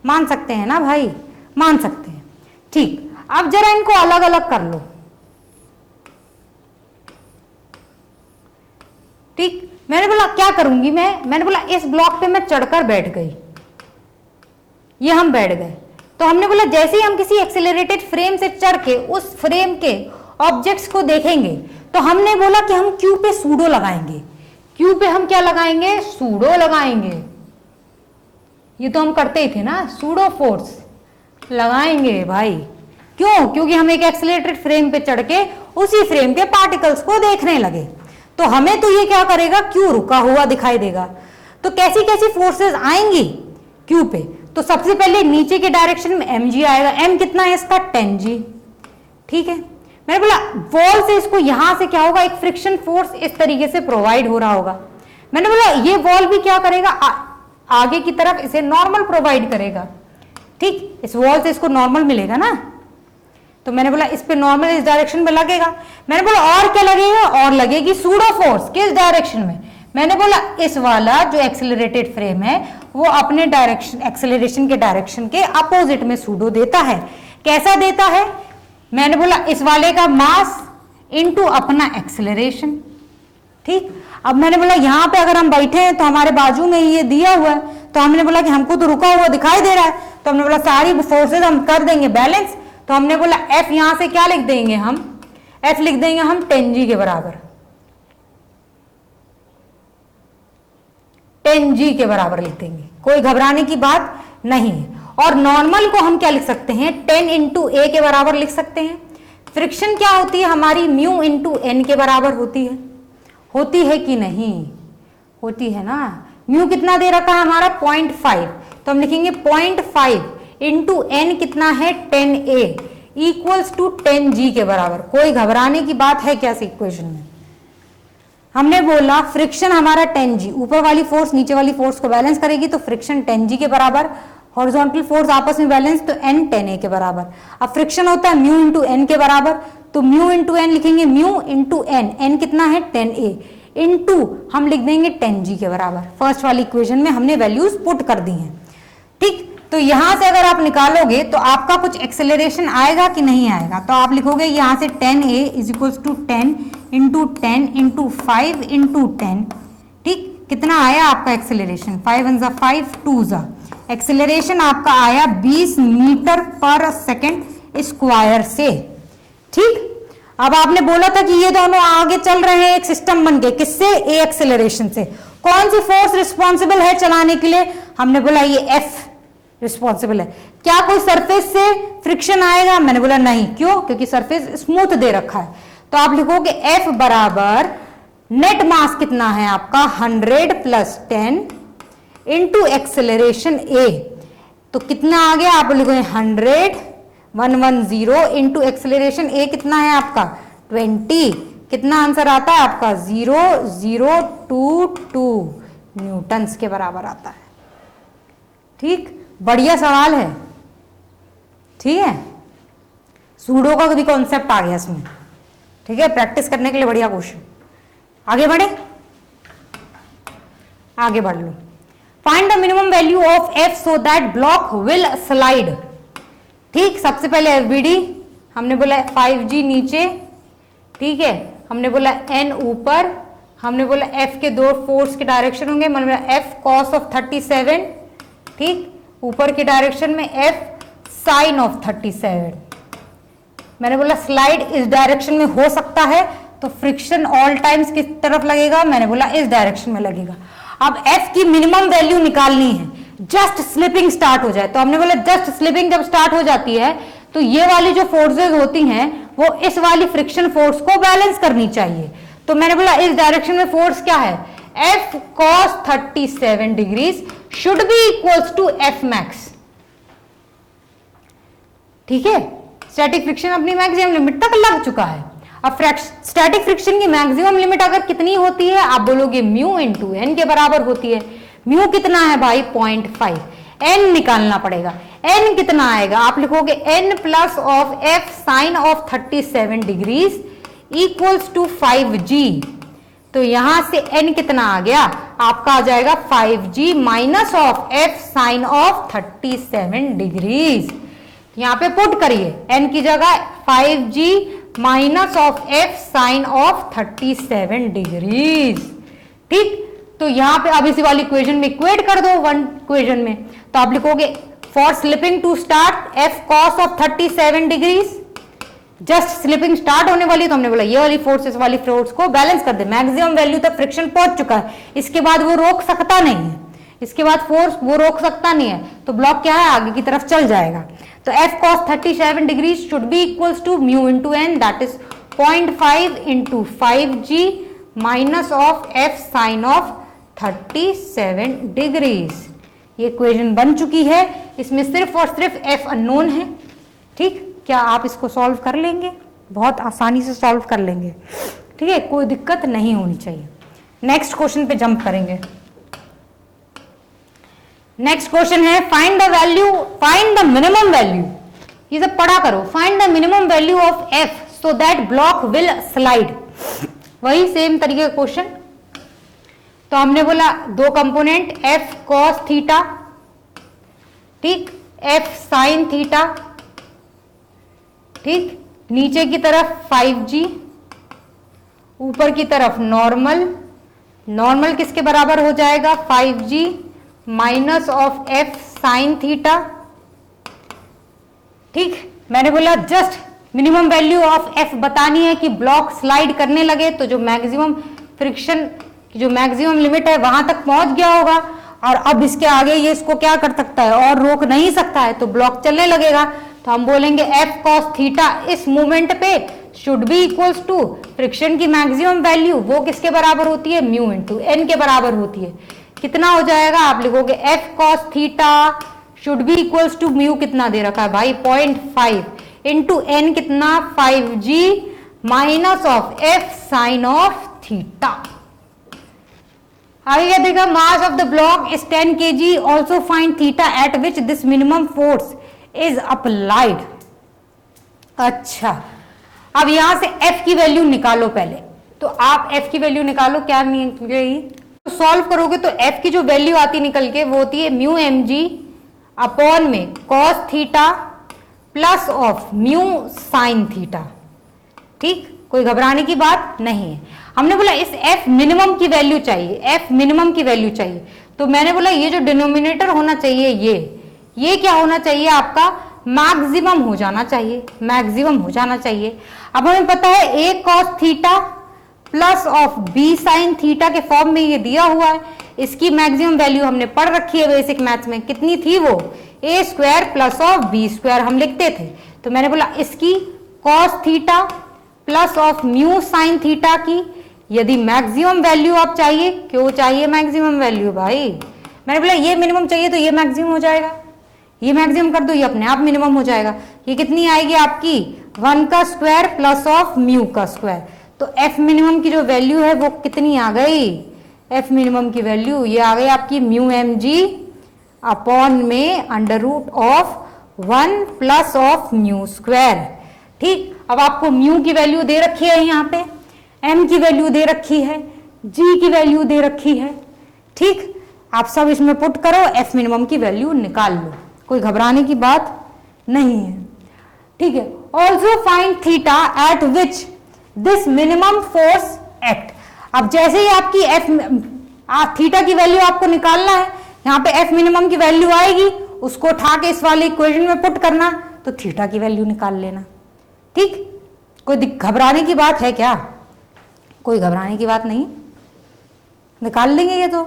मान सकते हैं ना भाई, मान सकते हैं। ठीक, अब जरा इनको अलग अलग कर लो। ठीक, मैंने बोला क्या करूंगी मैंने बोला इस ब्लॉक पे मैं चढ़कर बैठ गई, ये हम बैठ गए। तो हमने बोला जैसे ही हम किसी एक्सेलरेटेड फ्रेम से चढ़ के उस फ्रेम के ऑब्जेक्ट्स को देखेंगे तो हमने बोला कि हम Q पे सूडो लगाएंगे। Q पे हम क्या लगाएंगे, सूडो लगाएंगे। ये तो हम करते ही थे ना, सूडो फोर्स लगाएंगे भाई। क्यों? क्योंकि हम एक एक्सेलरेटेड फ्रेम पे चढ़ के उसी फ्रेम के पार्टिकल्स को देखने लगे, तो हमें तो ये क्या करेगा, Q रुका हुआ दिखाई देगा। तो कैसी कैसी फोर्सेस आएंगी Q पे, तो सबसे पहले नीचे के डायरेक्शन में mg आएगा। m कितना है इसका, 10g। ठीक है, मैंने बोला वॉल से इसको यहां से क्या होगा, एक फ्रिक्शन फोर्स इस तरीके से प्रोवाइड हो रहा होगा। मैंने बोला ये वॉल भी क्या करेगा, आगे की तरफ इसे नॉर्मल प्रोवाइड करेगा। ठीक, इस वॉल से इसको नॉर्मल मिलेगा ना, तो मैंने बोला इस पे नॉर्मल इस डायरेक्शन में लगेगा। मैंने बोला और क्या लगेगा, और लगेगी सूडो फोर्स। किस डायरेक्शन में, मैंने बोला इस वाला जो एक्सेलरेटेड फ्रेम है वो अपने डायरेक्शन, एक्सेलरेशन के डायरेक्शन के अपोजिट में सूडो देता है। कैसा देता है, मैंने बोला इस वाले का मास इनटू अपना एक्सेलरेशन। ठीक, अब मैंने बोला यहां पे अगर हम बैठे हैं तो हमारे बाजू में ये दिया हुआ है, तो हमने बोला कि हमको तो रुका हुआ दिखाई दे रहा है, तो हमने बोला सारी फोर्सेस हम कर देंगे बैलेंस। तो हमने बोला F यहां से क्या लिख देंगे हम, F लिख देंगे हम 10g के बराबर, 10g के बराबर लिख देंगे, कोई घबराने की बात नहीं है। और नॉर्मल को हम क्या लिख सकते हैं, 10 इंटू ए के बराबर लिख सकते हैं। फ्रिक्शन क्या होती है हमारी, म्यू इंटू एन के बराबर होती है कि नहीं, होती है ना। म्यू कितना दे रखा है हमारा 0.5, तो हम लिखेंगे 0.5 इंटू एन कितना है 10a इक्वल्स टू 10g के बराबर। कोई घबराने की बात है क्या इस इक्वेशन में। हमने बोला फ्रिक्शन हमारा 10g, ऊपर वाली फोर्स नीचे वाली फोर्स को बैलेंस करेगी, तो फ्रिक्शन 10g के बराबर, हॉरिजॉन्टल फोर्स आपस में बैलेंस, तो n 10a के बराबर। अब फ्रिक्शन होता है म्यू इंटू एन के बराबर, तो म्यू इंटू एन लिखेंगे, म्यू इंटू एन, एन कितना है 10a इंटू हम लिख देंगे 10g के बराबर। फर्स्ट वाली इक्वेशन में हमने वैल्यूज पुट कर दी हैं। ठीक, तो यहां से अगर आप निकालोगे तो आपका कुछ एक्सेलरेशन आएगा कि नहीं आएगा, तो आप लिखोगे यहां से 10a is equals to 10 into 10 into 5 into 10। ठीक, कितना आया आपका एक्सेलरेशन, 5 1 5 2 एक्सेलरेशन आपका आया 20 मीटर पर सेकेंड स्क्वायर से। ठीक, अब आपने बोला था कि ये दोनों आगे चल रहे हैं एक सिस्टम बन के, किससे, ए एक्सेलरेशन से। कौन सी फोर्स रिस्पॉन्सिबल है चलाने के लिए, हमने बोला ये F रिस्पॉन्सिबल है। क्या कोई सरफेस से फ्रिक्शन आएगा, मैंने बोला नहीं। क्यों, क्योंकि सरफेस स्मूथ दे रखा है। तो आप लिखोगे F बराबर नेट मास कितना है आपका 100 प्लस 10 इंटू एक्सेलरेशन A, तो कितना आ गया, आप लिखोगे 100 110 इंटू एक्सेलरेशन A कितना है आपका 20, कितना आंसर आता है आपका 0022 न्यूटन्स के बराबर आता है। ठीक, बढ़िया सवाल है। ठीक है, सूडो का भी कॉन्सेप्ट आ गया इसमें। ठीक है, प्रैक्टिस करने के लिए बढ़िया क्वेश्चन। आगे बढ़े, आगे बढ़ लो। Find the minimum value of F so that block will slide. ठीक, सबसे पहले FBD हमने बोला 5G नीचे, ठीक है, हमने बोला N ऊपर, हमने बोला F के दो फोर्स के डायरेक्शन होंगे, मैंने बोला F cos ऑफ 37, ठीक, ऊपर के डायरेक्शन में F साइन ऑफ 37। मैंने बोला स्लाइड इस डायरेक्शन में हो सकता है, तो फ्रिक्शन ऑल टाइम्स किस तरफ लगेगा, मैंने बोला इस डायरेक्शन में लगेगा। अब F की मिनिमम वैल्यू निकालनी है, जस्ट स्लिपिंग स्टार्ट हो जाए, तो हमने बोला जस्ट स्लिपिंग जब स्टार्ट हो जाती है तो ये वाली जो फोर्सेस होती हैं वो इस वाली फ्रिक्शन फोर्स को बैलेंस करनी चाहिए। तो मैंने बोला इस डायरेक्शन में फोर्स क्या है, F cos 37 degrees should be equals to F max. ठीक है, स्टैटिक फ्रिक्शन अपनी मैक्सिमम लिमिट तक लग चुका है। अब स्टैटिक फ्रिक्शन की मैक्सिमम लिमिट अगर कितनी होती है, आप बोलोगे म्यू इंटू एन के बराबर होती है। म्यू कितना है भाई 0.5, एन निकालना पड़ेगा। एन कितना आएगा, आप लिखोगे n plus of f sine of 37 degrees equals to 5g। तो यहां से एन कितना आ गया, आपका आ जाएगा 5g minus of f sine of 37 degrees. यहां पे पुट करिए, एन की जगह 5g minus of f sine of 37 degrees. ठीक, तो यहां पे अब इसी वाली इक्वेशन में इक्वेट कर दो वन इक्वेशन में, तो आप लिखोगे for slipping to start f cos of 37 degrees. Just slipping start होने वाली, तो हमने बोला ये वाली फोर्सेस वाली फोर्स को बैलेंस कर दे। मैक्सिमम वैल्यू तक फ्रिक्शन पहुंच चुका है, इसके बाद वो रोक सकता नहीं है, इसके बाद फोर्स वो रोक सकता नहीं है, तो ब्लॉक क्या है आगे की तरफ चल जाएगा। तो f cos 37 degrees should be equals to mu into n, that is 0.5 into 5g minus of f sine of 37 degrees. ये इक्वेशन बन चुकी है, इसमें सिर्फ और सिर्फ एफ अननोन है। ठीक, क्या आप इसको सॉल्व कर लेंगे, बहुत आसानी से सॉल्व कर लेंगे। ठीक है, कोई दिक्कत नहीं होनी चाहिए। नेक्स्ट क्वेश्चन पे जंप करेंगे। नेक्स्ट क्वेश्चन है find the value, find the minimum value. ये सब पढ़ा करो, find the minimum value of F so that block will slide. वही सेम तरीके का क्वेश्चन। तो हमने बोला दो कंपोनेंट एफ कॉस थीटा, ठीक, एफ साइन थीटा, ठीक, नीचे की तरफ 5g, ऊपर की तरफ नॉर्मल। नॉर्मल किसके बराबर हो जाएगा 5g minus of f sine theta. ठीक, मैंने बोला just minimum value of F बतानी है कि ब्लॉक स्लाइड करने लगे तो जो मैक्सिमम फ्रिक्शन की जो मैक्सिमम लिमिट है वहां तक पहुंच गया होगा, और अब इसके आगे ये इसको क्या कर सकता है और रोक नहीं सकता है, तो ब्लॉक चलने लगेगा। तो हम बोलेंगे एफ कॉस थीटा इस मूवमेंट पे should be equals to friction की मैक्सिमम वैल्यू, वो किसके बराबर होती है म्यू इंटू एन के बराबर होती है। कितना हो जाएगा, आप लिखोगे f cos theta should be equals to mu कितना दे रखा है भाई 0.5 इंटू एन कितना 5g minus of f sine of theta. आगे क्या देगा, mass of the block is 10 kg, also find theta eight which this minimum force is applied. अच्छा, अब यहां से f की वैल्यू निकालो पहले, तो आप f की वैल्यू निकालो, क्या निकलेगी, तो सॉल्व करोगे तो f की जो वैल्यू आती निकल के वो होती है म्यू mg अपॉन में cos theta plus of mu sine theta. ठीक, कोई घबराने की बात नहीं है। हमने बोला इस f मिनिमम की वैल्यू चाहिए, f मिनिमम की वैल्यू चाहिए, तो मैंने बोला ये जो डिनोमिनेटर होना चाहिए ये क्या होना चाहिए आपका मैक्सिमम हो जाना चाहिए, मैक्सिमम हो जाना चाहिए। अब हमें पता है a cos theta plus of b sine theta के फॉर्म में ये दिया हुआ है, इसकी मैक्सिमम वैल्यू हमने पढ़ रखी है बेसिक मैथ्स में, कितनी थी वो a square plus of b square हम लिखते थे। तो मैंने बोला इसकी cos theta plus of mu sine theta की यदि मैक्सिमम वैल्यू आप चाहिए, क्यों चाहिए मैक्सिमम वैल्यू भाई, मैंने बोला ये मिनिमम चाहिए तो ये मैक्सिमम हो जाएगा, ये मैक्सिमम कर दो ये अपने आप मिनिमम हो जाएगा। ये कितनी आएगी आपकी 1 का स्क्वायर प्लस ऑफ म्यू का स्क्वायर। तो एफ मिनिमम की जो वैल्यू है वो कितनी आ गई, एफ मिनिमम की वैल्यू ये आ गई आपकी म्यू एम जी अपॉन में under root of 1 plus of mu square. ठीक, अब आपको म्यू की वैल्यू दे रखी है, यहाँ पे एम की वैल्यू दे रखी है, जी की वैल्यू दे रखी है। ठीक, आप सब इसमें पुट करो, एफ मिनिमम की वैल्यू निकाल लो, कोई घबराने की बात नहीं है। ठीक है, also find theta eight which this minimum force act. अब जैसे ही आपकी एफ थीटा की वैल्यू आपको निकालना है, यहाँ पे एफ मिनिमम की वैल्यू आएगी, उसको उठा के इस वाले इक्वेशन में पुट करना, तो थीटा की वैल्यू निकाल लेना। ठीक, कोई घबराने की बात है क्या, कोई घबराने की बात नहीं, निकाल लेंगे ये तो,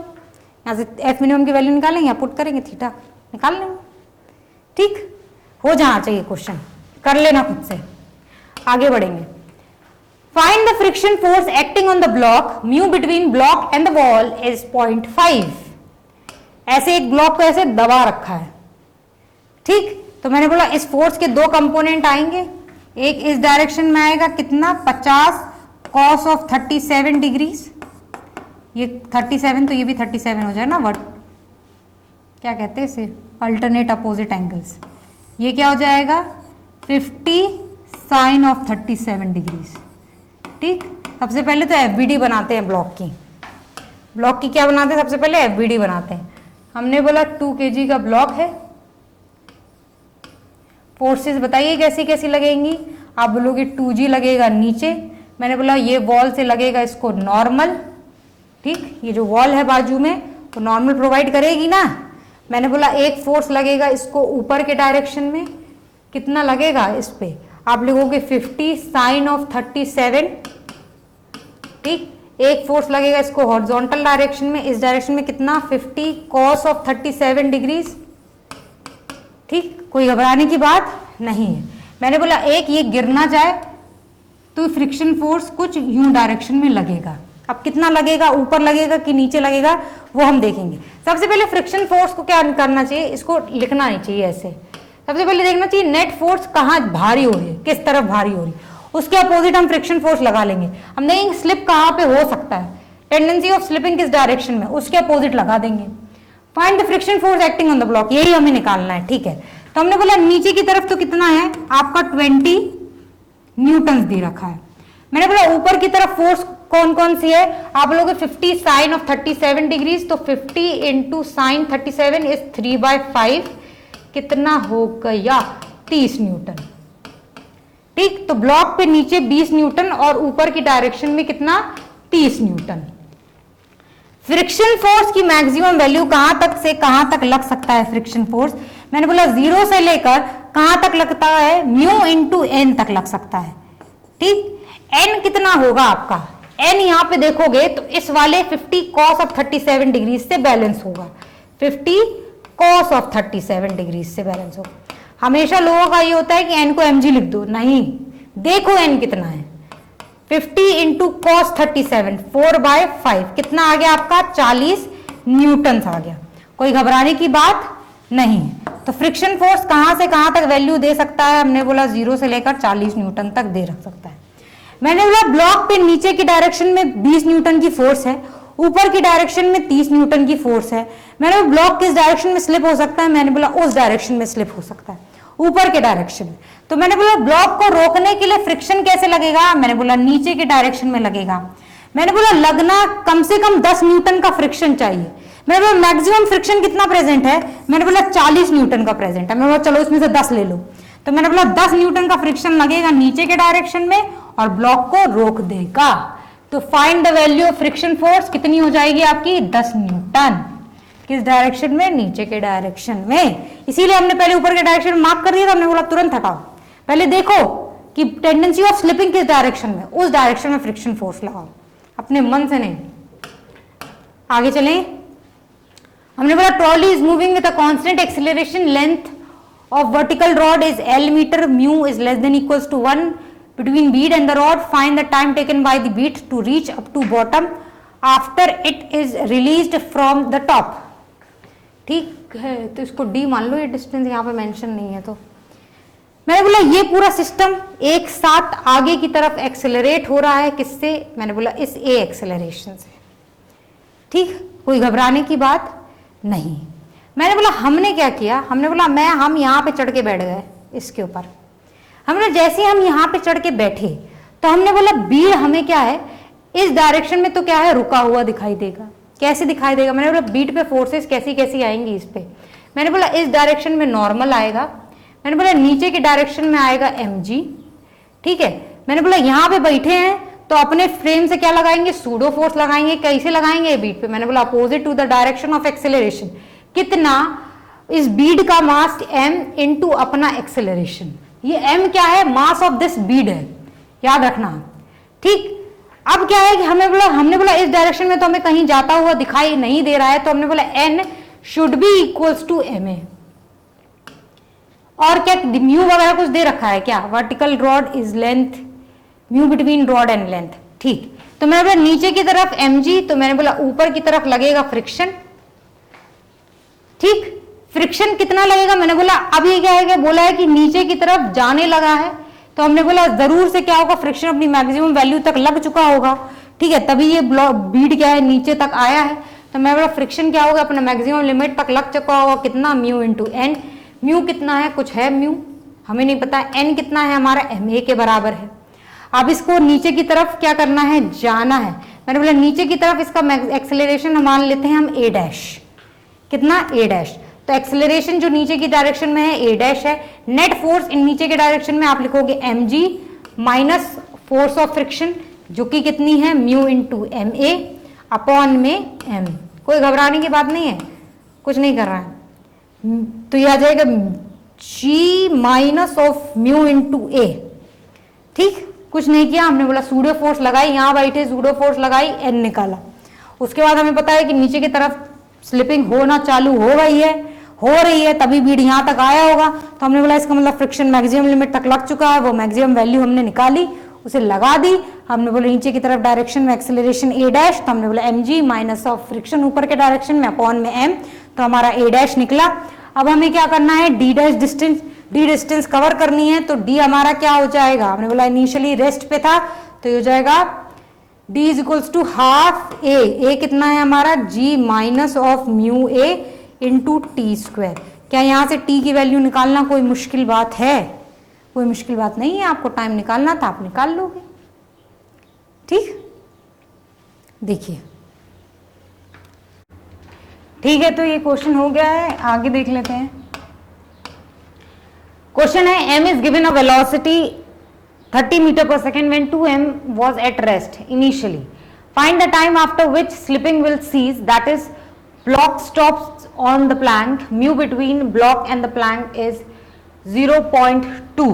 यहाँ से एफ मिनिमम की वैल्यू निकालेंगे, यहाँ पुट करेंगे, थीटा निकाल लेंगे। ठीक, हो जाना चाहिए क्वेश्चन, कर लेना खुद से। आगे बढ़ेंगे, find the friction force acting on the block, mu between block and the wall is 0.5। ऐसे एक ब्लॉक को ऐसे दबा रखा है, ठीक। तो मैंने बोला इस फोर्स के दो कंपोनेंट आएंगे, एक इस डायरेक्शन में आएगा कितना 50 cos ऑफ 37 डिग्रीज, ये 37 तो ये भी 37 हो जाए ना, वट क्या कहते हैं इसे, अल्टरनेट अपोजिट एंगल्स। ये क्या हो जाएगा 50 साइन ऑफ 37 डिग्रीज, ठीक। सबसे पहले तो एफबीडी बनाते हैं ब्लॉक की, ब्लॉक की क्या बनाते हैं, सबसे पहले एफबीडी बनाते हैं। हमने बोला 2 kg का ब्लॉक है, फोर्सेस बताइए कैसी कैसी लगेंगी। आप बोलोगे 2G लगेगा नीचे, मैंने बोला ये वॉल से लगेगा इसको नॉर्मल, ठीक। ये जो वॉल है बाजू में वो नॉर्मल प्रोवाइड करेगी ना। मैंने बोला एक फोर्स लगेगा इसको ऊपर के डायरेक्शन में, कितना लगेगा इस पे, आप लिखोगे 50 साइन ऑफ 37, ठीक। एक फोर्स लगेगा इसको हॉरिजॉन्टल डायरेक्शन में, इस डायरेक्शन में कितना 50 कॉस ऑफ 37 डिग्रीज, ठीक। कोई घबराने की बात नहीं है। मैंने बोला एक ये गिर ना जाए तो फ्रिक्शन फोर्स कुछ यूं डायरेक्शन में लगेगा। अब कितना लगेगा, ऊपर लगेगा कि नीचे लगेगा, वो हम देखेंगे। सबसे पहले फ्रिक्शन फोर्स को क्या करना चाहिए, इसको लिखना नहीं चाहिए ऐसे। सबसे पहले देखना चाहिए नेट फोर्स कहाँ भारी हो रही है, किस तरफ भारी हो रही है, उसके अपोजिट हम फ्रिक्शन फोर्स लगा लेंगे। हम देखेंगे स्लिप कहाँ पे हो सकता है, टेंडेंसी ऑफ स्लिपिंग किस डायरेक्शन में, उसके अपोजिट लगा देंगे। Find the friction force acting on the block, यही हमें निकालना है, ठीक है। तो हमने बोला नीचे की तरफ तो कितना है आपका 20 न्यूटन दे रखा है। मैंने बोला ऊपर की तरफ फोर्स कौन कौन सी है, आप लोग 50 साइन ऑफ 37 डिग्रीज, तो 50 इंटू साइन 37 इज 3/5, कितना हो गया 30 न्यूटन, ठीक। तो ब्लॉक पे नीचे 20 न्यूटन और ऊपर की डायरेक्शन में कितना 30 न्यूटन। फ्रिक्शन फोर्स की मैक्सिमम वैल्यू कहां तक से कहां तक लग सकता है फ्रिक्शन फोर्स, मैंने बोला 0 से लेकर कहां तक लगता है, म्यू इंटू एन तक लग सकता है, ठीक। एन कितना होगा आपका, एन यहां पे देखोगे तो इस वाले 50 कॉस ऑफ 37 डिग्री से बैलेंस होगा, 50 कॉस ऑफ 37 डिग्री से बैलेंस होगा। हमेशा लोगों का ये होता है कि एन को mg लिख दो, नहीं, देखो एन कितना है 50 इंटू कॉस 37 4/5, कितना आ गया आपका 40 न्यूटन आ गया। कोई घबराने की बात नहीं। तो फ्रिक्शन फोर्स कहां से कहां तक वैल्यू दे सकता है, हमने बोला 0 से लेकर 40 न्यूटन तक दे रख सकता है। मैंने बोला ब्लॉक पे नीचे की डायरेक्शन में 20 न्यूटन की फोर्स है, ऊपर की डायरेक्शन में 30 न्यूटन की फोर्स है। मैंने बोला ब्लॉक किस डायरेक्शन में स्लिप हो सकता है, मैंने बोला उस डायरेक्शन में स्लिप हो सकता है, ऊपर के डायरेक्शन में। तो मैंने बोला ब्लॉक को रोकने के लिए फ्रिक्शन कैसे लगेगा, मैंने बोला नीचे के डायरेक्शन में लगेगा। मैंने बोला लगना कम से कम 10 न्यूटन का फ्रिक्शन चाहिए। मैंने बोला मैक्सिमम फ्रिक्शन कितना प्रेजेंट है, मैंने बोला 40 न्यूटन का प्रेजेंट है। मैंने बोला चलो इसमें से 10 ले लो, तो मैंने बोला 10 न्यूटन का फ्रिक्शन लगेगा नीचे के डायरेक्शन में और ब्लॉक को रोक देगा। तो find the value of friction force कितनी हो जाएगी आपकी 10 न्यूटन, किस डायरेक्शन में, नीचे के डायरेक्शन में। इसीलिए हमने पहले ऊपर के डायरेक्शन में मार्क कर दिया था, हमने बोला तुरंत हटाओ, पहले देखो कि टेंडेंसी ऑफ स्लिपिंग किस डायरेक्शन में, उस डायरेक्शन में फ्रिक्शन फोर्स लगाओ, अपने मन से नहीं। आगे चलें, हमने बोला trolley is moving with a constant acceleration, length of vertical rod is L metre, mu is less than equals to 1 between bead and the rod. Find the time taken by the bead to reach up to bottom after it is released from the top. ठीक है, तो इसको D मान लो, ये distance यहाँ पे mention नहीं है। तो मैंने बोला ये पूरा सिस्टम एक साथ आगे की तरफ एक्सेलरेट हो रहा है, किससे, मैंने बोला इस A एक्सेलरेशन से, ठीक। कोई घबराने की बात नहीं। मैंने बोला हमने क्या किया, हमने बोला हम यहाँ पे चढ़ के बैठ गए इसके ऊपर। हमने जैसे हम यहाँ पे चढ़ के बैठे तो हमने बोला बीड हमें क्या है, इस डायरेक्शन में तो क्या है, रुका हुआ दिखाई देगा। कैसे दिखाई देगा, मैंने बोला बीड पे फोर्सेस कैसी कैसी आएंगी इस पे। मैंने बोला इस डायरेक्शन में नॉर्मल आएगा, मैंने बोला नीचे के डायरेक्शन में आएगा mg, ठीक है। मैंने बोला यहाँ पे बैठे हैं तो अपने फ्रेम से क्या लगाएंगे, सूडो फोर्स लगाएंगे। कैसे लगाएंगे बीड पे, मैंने बोला opposite to the direction of acceleration. कितना, इस बीड का मास m इंटू अपना एक्सेलरेशन। ये m क्या है, मास ऑफ दिस बीड है, याद रखना, ठीक। अब क्या है कि हमने बोला इस डायरेक्शन में तो हमें कहीं जाता हुआ दिखाई नहीं दे रहा है, तो हमने बोला n should be equals to ma। और क्या म्यू वगैरह कुछ दे रखा है क्या, vertical rod is length mu between rod and length. ठीक, तो मैंने बोला नीचे की तरफ mg, तो मैंने बोला ऊपर की तरफ लगेगा फ्रिक्शन। ठीक, फ्रिक्शन कितना लगेगा, मैंने बोला अब ये क्या है, बोला है कि नीचे की तरफ जाने लगा है, तो हमने बोला जरूर से क्या होगा, फ्रिक्शन अपनी मैक्सिमम वैल्यू तक लग चुका होगा। ठीक है, तभी ये बीड क्या है, नीचे तक आया है। तो मैं बोला फ्रिक्शन क्या होगा, अपने मैक्सिमम लिमिट तक लग चुका होगा, कितना, म्यू इंटू एन। म्यू कितना है, कुछ है म्यू, हमें नहीं पता। एन कितना है हमारा, ma के बराबर है। अब इसको नीचे की तरफ क्या करना है, जाना है। मैंने बोला नीचे की तरफ इसका एक्सेलरेशन मान लेते हैं हम a डैश, कितना, a डैश। तो एक्सेलरेशन जो नीचे की डायरेक्शन में है a डैश है। नेट फोर्स इन नीचे के डायरेक्शन में आप लिखोगे mg minus force of friction, जो कि कितनी है, म्यू इंटू ma अपॉन में m। कोई घबराने की बात नहीं है, कुछ नहीं कर रहा है। तो ये आ जाएगा g minus of mu into a। ठीक, कुछ नहीं किया, हमने बोला सूडो फोर्स लगाई, यहाँ बैठे सूडो फोर्स लगाई, n निकाला। उसके बाद हमें पता है कि नीचे की तरफ स्लिपिंग होना चालू हो रही है, तभी बीड यहाँ तक आया होगा। तो हमने बोला इसका मतलब फ्रिक्शन मैक्सिमम लिमिट तक लग चुका है, वो मैक्सिमम वैल्यू हमने निकाली, उसे लगा दी। हमने बोला नीचे की तरफ डायरेक्शन में एक्सेलरेशन a डैश, तो हमने बोला mg माइनस ऑफ फ्रिक्शन ऊपर के डायरेक्शन में अपॉन में m, तो हमारा a डैश निकला। अब हमें क्या करना है, d डैश डिस्टेंस कवर करनी है, तो d हमारा क्या हो जाएगा, हमने बोला इनिशियली रेस्ट पे था, तो ये हो जाएगा d is equals to half a कितना है हमारा, g minus of mu a into t square. क्या यहाँ से t की वैल्यू निकालना कोई मुश्किल बात है, कोई मुश्किल बात नहीं है, आपको टाइम निकालना था, आप निकाल लोगे। ठीक, देखिए, ठीक है, तो ये क्वेश्चन हो गया है, आगे देख लेते हैं। क्वेश्चन है, m is given a velocity 30 meter per second when 2m was at rest initially. Find the time after which slipping will cease, that is block stops on the plank, mu between block and the plank is 0.2।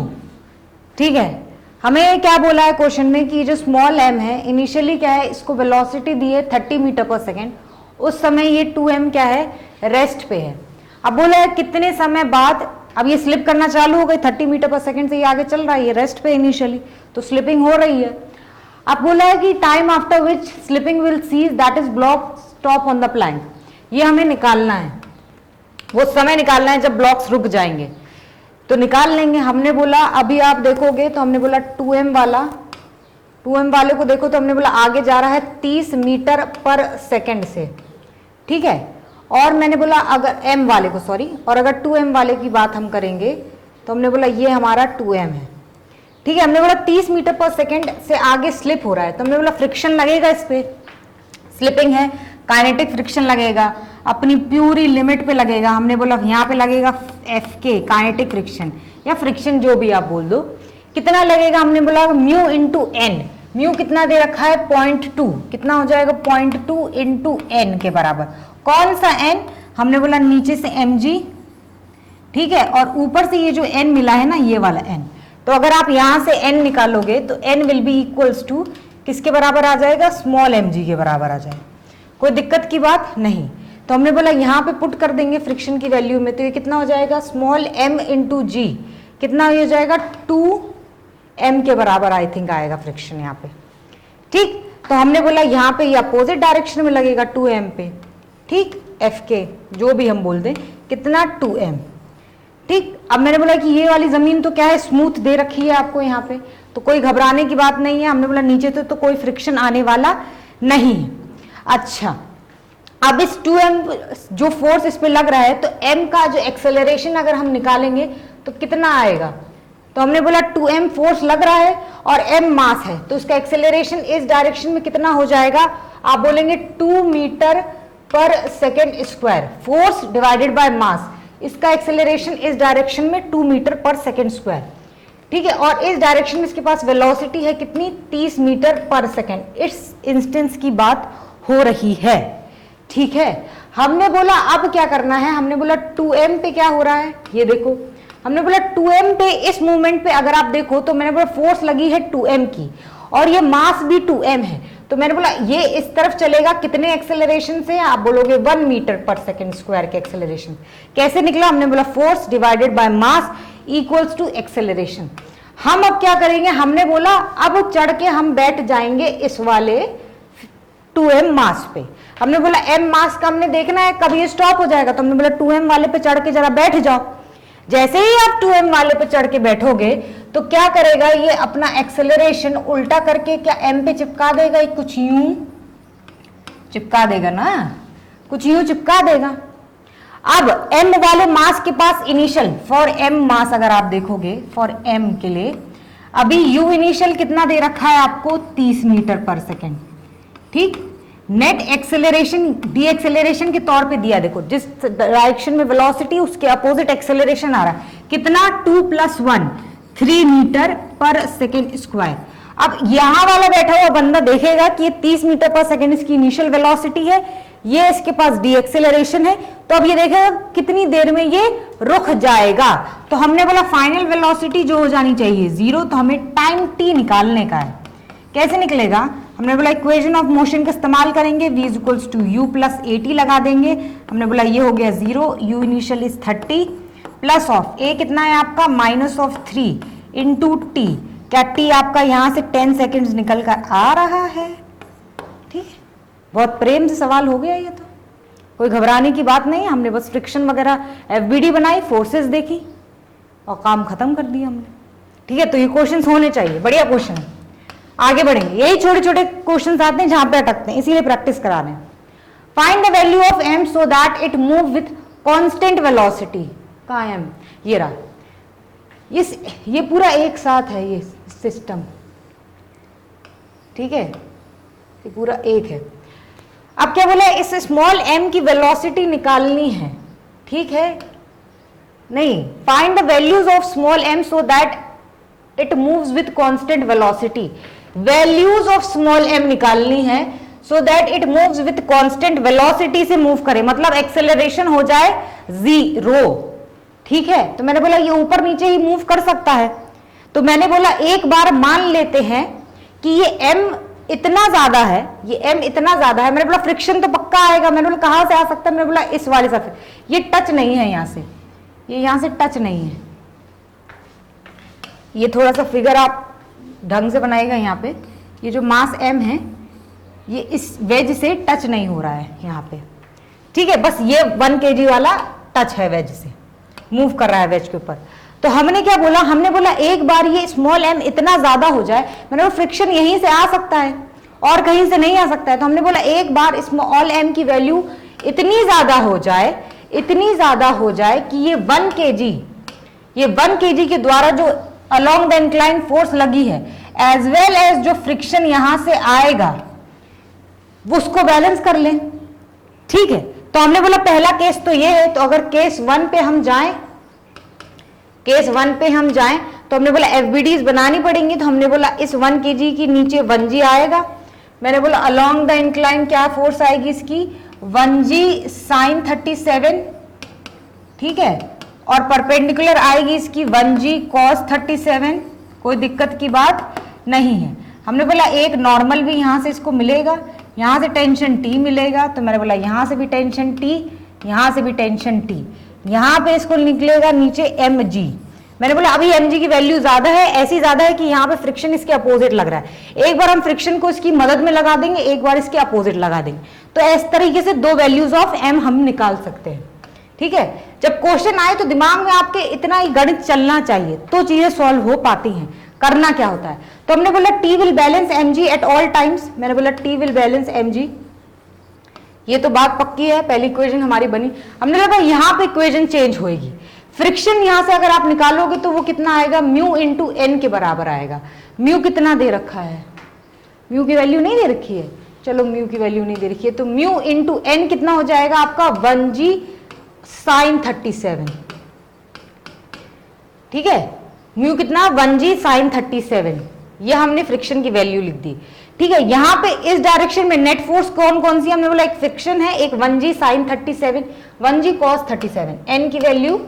ठीक है, हमें क्या बोला है question में कि जो small m है, इनिशियली क्या है, इसको वेलोसिटी दी है 30 मीटर पर सेकेंड, उस समय ये 2m क्या है, रेस्ट पे है। अब बोला है कितने समय बाद, अब ये स्लिप करना चालू हो गई, 30 मीटर पर सेकेंड से ये आगे चल रहा है, ये रेस्ट पे इनिशियली, तो स्लिपिंग हो रही है। अब बोला है कि time after which slipping will cease, that is block stop on the plank. ये हमें निकालना है, वो समय निकालना है जब ब्लॉक्स रुक जाएंगे, तो निकाल लेंगे। हमने बोला अभी आप देखोगे तो हमने बोला 2m वाले को देखो, तो हमने बोला आगे जा रहा है 30 मीटर पर सेकेंड से। ठीक है, और मैंने बोला अगर m वाले को, सॉरी, और अगर 2m वाले की बात हम करेंगे तो हमने बोला ये हमारा 2m है। ठीक है, हमने बोला 30 मीटर पर सेकेंड से आगे स्लिप हो रहा है, तो हमने बोला फ्रिक्शन लगेगा, इस पे स्लिपिंग है, काइनेटिक फ्रिक्शन लगेगा, अपनी प्यूरी लिमिट पे लगेगा। हमने बोला यहाँ पे लगेगा Fk काइनेटिक फ्रिक्शन या फ्रिक्शन, जो भी आप बोल दो। कितना लगेगा, हमने बोला म्यू इंटू एन। म्यू कितना दे रखा है, 0.2, कितना हो जाएगा, 0.2 इंटू एन के बराबर। कौन सा n, हमने बोला नीचे से mg, ठीक है, और ऊपर से ये जो n मिला है ना, ये वाला n। तो अगर आप यहां से n निकालोगे तो n will be equals to किसके बराबर आ जाएगा, स्मॉल mg के बराबर आ जाएगा। कोई दिक्कत की बात नहीं। तो हमने बोला यहाँ पे पुट कर देंगे फ्रिक्शन की वैल्यू में, तो ये कितना हो जाएगा, स्मॉल m इंटू जी, कितना हो जाएगा, 2m के बराबर आई थिंक आएगा फ्रिक्शन यहाँ पे। ठीक, तो हमने बोला यहाँ पे ये अपोजिट डायरेक्शन में लगेगा 2m पे। ठीक, Fk जो भी हम बोल दें, कितना, 2m। ठीक, अब मैंने बोला कि ये वाली जमीन तो क्या है, स्मूथ दे रखी है आपको यहाँ पे, तो कोई घबराने की बात नहीं है। हमने बोला नीचे तो कोई फ्रिक्शन आने वाला नहीं है। अच्छा, अब इस 2m जो फोर्स इस पे लग रहा है, तो m का जो एक्सेलरेशन अगर हम निकालेंगे तो कितना आएगा, तो हमने बोला 2m फोर्स लग रहा है और m मास है, तो इसका एक्सेलरेशन इस डायरेक्शन में कितना हो जाएगा, आप बोलेंगे 2 metre per second square, force divided by मास। इसका एक्सेलरेशन इस डायरेक्शन में 2 मीटर पर सेकेंड स्क्वायर। ठीक है, और इस डायरेक्शन में इसके पास वेलोसिटी है कितनी, 30 मीटर पर सेकेंड। इस इंस्टेंस की बात हो रही है। ठीक है, हमने बोला अब क्या करना है, हमने बोला 2m पे क्या हो रहा है, ये देखो, हमने बोला 2m पे इस मूवमेंट पे अगर आप देखो तो मैंने बोला फोर्स लगी है 2m की, और ये मास भी 2m है, तो मैंने बोला ये इस तरफ चलेगा कितने एक्सेलरेशन से, आप बोलोगे 1 मीटर पर सेकेंड स्क्वायर के एक्सेलरेशन। कैसे निकला, हमने बोला force divided by mass equals to acceleration. हम अब क्या करेंगे, हमने बोला अब चढ़ के हम बैठ जाएंगे इस वाले 2m मास पे। हमने बोला m मास का हमने देखना है कब ये स्टॉप हो जाएगा, तो हमने बोला 2m वाले पे चढ़ के जरा बैठ जाओ। जैसे ही आप 2m वाले पे चढ़ के बैठोगे तो क्या करेगा, ये अपना एक्सेलरेशन उल्टा करके क्या m पे चिपका देगा, कुछ यूं चिपका देगा ना, कुछ यूं चिपका देगा। अब m वाले मास के पास इनिशियल फॉर m मास अगर आप देखोगे फॉर m के लिए अभी u इनिशियल कितना दे रखा है आपको, 30 मीटर पर सेकेंड। ठीक, नेट एक्सेलरेशन डी एक्सेलरेशन के तौर पे दिया, देखो जिस डायरेक्शन में वेलोसिटी उसके अपोजिट एक्सेलरेशन आ रहा है कितना, 2 + 1 3 मीटर पर सेकेंड स्क्वायर। अब यहां वाला बैठा हुआ बंदा देखेगा कि ये 30 मीटर पर सेकेंड इसकी इनिशियल वेलोसिटी है, ये इसके पास डी एक्सेलरेशन है, तो अब ये देखेगा कितनी देर में ये रुक जाएगा। तो हमने बोला फाइनल वेलोसिटी जो हो जानी चाहिए 0, तो हमें टाइम t निकालने का है। कैसे निकलेगा, हमने बोला इक्वेशन ऑफ मोशन का इस्तेमाल करेंगे, v = u + at लगा देंगे। हमने बोला ये हो गया 0, u initial is 30 plus of a कितना है आपका -3 × t, क्या t आपका यहां से 10 सेकेंड्स निकल कर आ रहा है। ठीक है, बहुत प्रेम से सवाल हो गया ये, तो कोई घबराने की बात नहीं है। हमने बस फ्रिक्शन वगैरह FBD बनाई, फोर्सेस देखी और काम खत्म कर दिया हमने। ठीक है, तो ये क्वेश्चंस होने चाहिए, बढ़िया क्वेश्चन है। आगे बढ़ेंगे, यही छोटे छोटे क्वेश्चंस आते हैं जहां पे अटकते हैं, इसीलिए प्रैक्टिस करा रहे हैं। Find the value of m so that it move with constant velocity. कहाँ है m, ये रहा। ये पूरा एक साथ है ये सिस्टम, ठीक है, ये पूरा एक है। अब क्या बोला, इस स्मॉल m की वेलोसिटी निकालनी है। ठीक है, नहीं, find the values of small m so that it moves with constant velocity. Values of small m निकालनी है सो that it moves with constant velocity से मूव करे, मतलब एक्सेलरेशन हो जाए 0। ठीक है, तो मैंने बोला ये ऊपर नीचे ही मूव कर सकता है, तो मैंने बोला एक बार मान लेते हैं कि ये m इतना ज्यादा है, ये m इतना ज्यादा है। मैंने बोला फ्रिक्शन तो पक्का आएगा। मैंने बोला कहां से आ सकता है, मैंने बोला इस वाले से। ये टच नहीं है यहां से, ये यहां से टच नहीं है। ये थोड़ा सा फिगर आप ढंग से बनाएगा यहाँ पे, ये जो मास m है ये इस वेज से टच नहीं हो रहा है यहाँ पे। ठीक है, बस ये 1 kg वाला टच है, वेज से मूव कर रहा है वेज के ऊपर। तो हमने क्या बोला, हमने बोला एक बार ये स्मॉल m इतना ज्यादा हो जाए, मैंने बोला फ्रिक्शन यहीं से आ सकता है और कहीं से नहीं आ सकता है, तो हमने बोला एक बार स्मॉल m की वैल्यू इतनी ज्यादा हो जाए, इतनी ज्यादा हो जाए कि ये 1 kg के द्वारा जो अलोंग द इंक्लाइन फोर्स लगी है एज वेल एज जो फ्रिक्शन यहां से आएगा वो उसको बैलेंस कर लें। ठीक है, तो हमने बोला पहला केस तो ये है, तो अगर केस 1 पे हम जाएं, केस 1 पे हम जाएं तो हमने बोला FBDs बनानी पड़ेंगी। तो हमने बोला इस 1 kg की नीचे 1g आएगा। मैंने बोला अलोंग द इंक्लाइन क्या फोर्स आएगी इसकी, 1g sin 37। ठीक है, और परपेंडिकुलर आएगी इसकी 1g cos 37। कोई दिक्कत की बात नहीं है। हमने बोला एक नॉर्मल भी यहां से इसको मिलेगा, यहां से टेंशन T मिलेगा, तो मैंने बोला यहां से भी टेंशन T, यहां से भी टेंशन T, यहां पे इसको निकलेगा नीचे mg। मैंने बोला अभी mg की वैल्यू ज्यादा है, ऐसी ज्यादा है कि यहाँ पे फ्रिक्शन इसके अपोजिट लग रहा है। एक बार हम फ्रिक्शन को इसकी मदद में लगा देंगे, एक बार इसके अपोजिट लगा देंगे, तो इस तरीके से 2 वैल्यूज ऑफ m हम निकाल सकते हैं। ठीक है, जब क्वेश्चन आए तो दिमाग में आपके इतना ही गणित चलना चाहिए तो चीजें सॉल्व हो पाती हैं। करना क्या होता है, तो हमने बोला T will balance mg at all times. मैंने बोला T विल बैलेंस mg, ये तो बात पक्की है, पहली इक्वेशन हमारी बनी। हमने बोला यहाँ पे इक्वेशन चेंज होएगी, फ्रिक्शन यहां से अगर आप निकालोगे तो वो कितना आएगा, म्यू इंटू एन के बराबर आएगा। म्यू कितना दे रखा है, म्यू की वैल्यू नहीं दे रखी है, चलो म्यू की वैल्यू नहीं दे रखी है, तो म्यू इंटू एन कितना हो जाएगा आपका 1g sin 37। ठीक है, म्यू कितना 1g sin 37, ये हमने फ्रिक्शन की वैल्यू लिख दी। ठीक है, यहां पे इस डायरेक्शन में नेट फोर्स कौन कौन सी, हमने बोला एक फ्रिक्शन है, एक 1g sin 37, 1g cos 37, n की value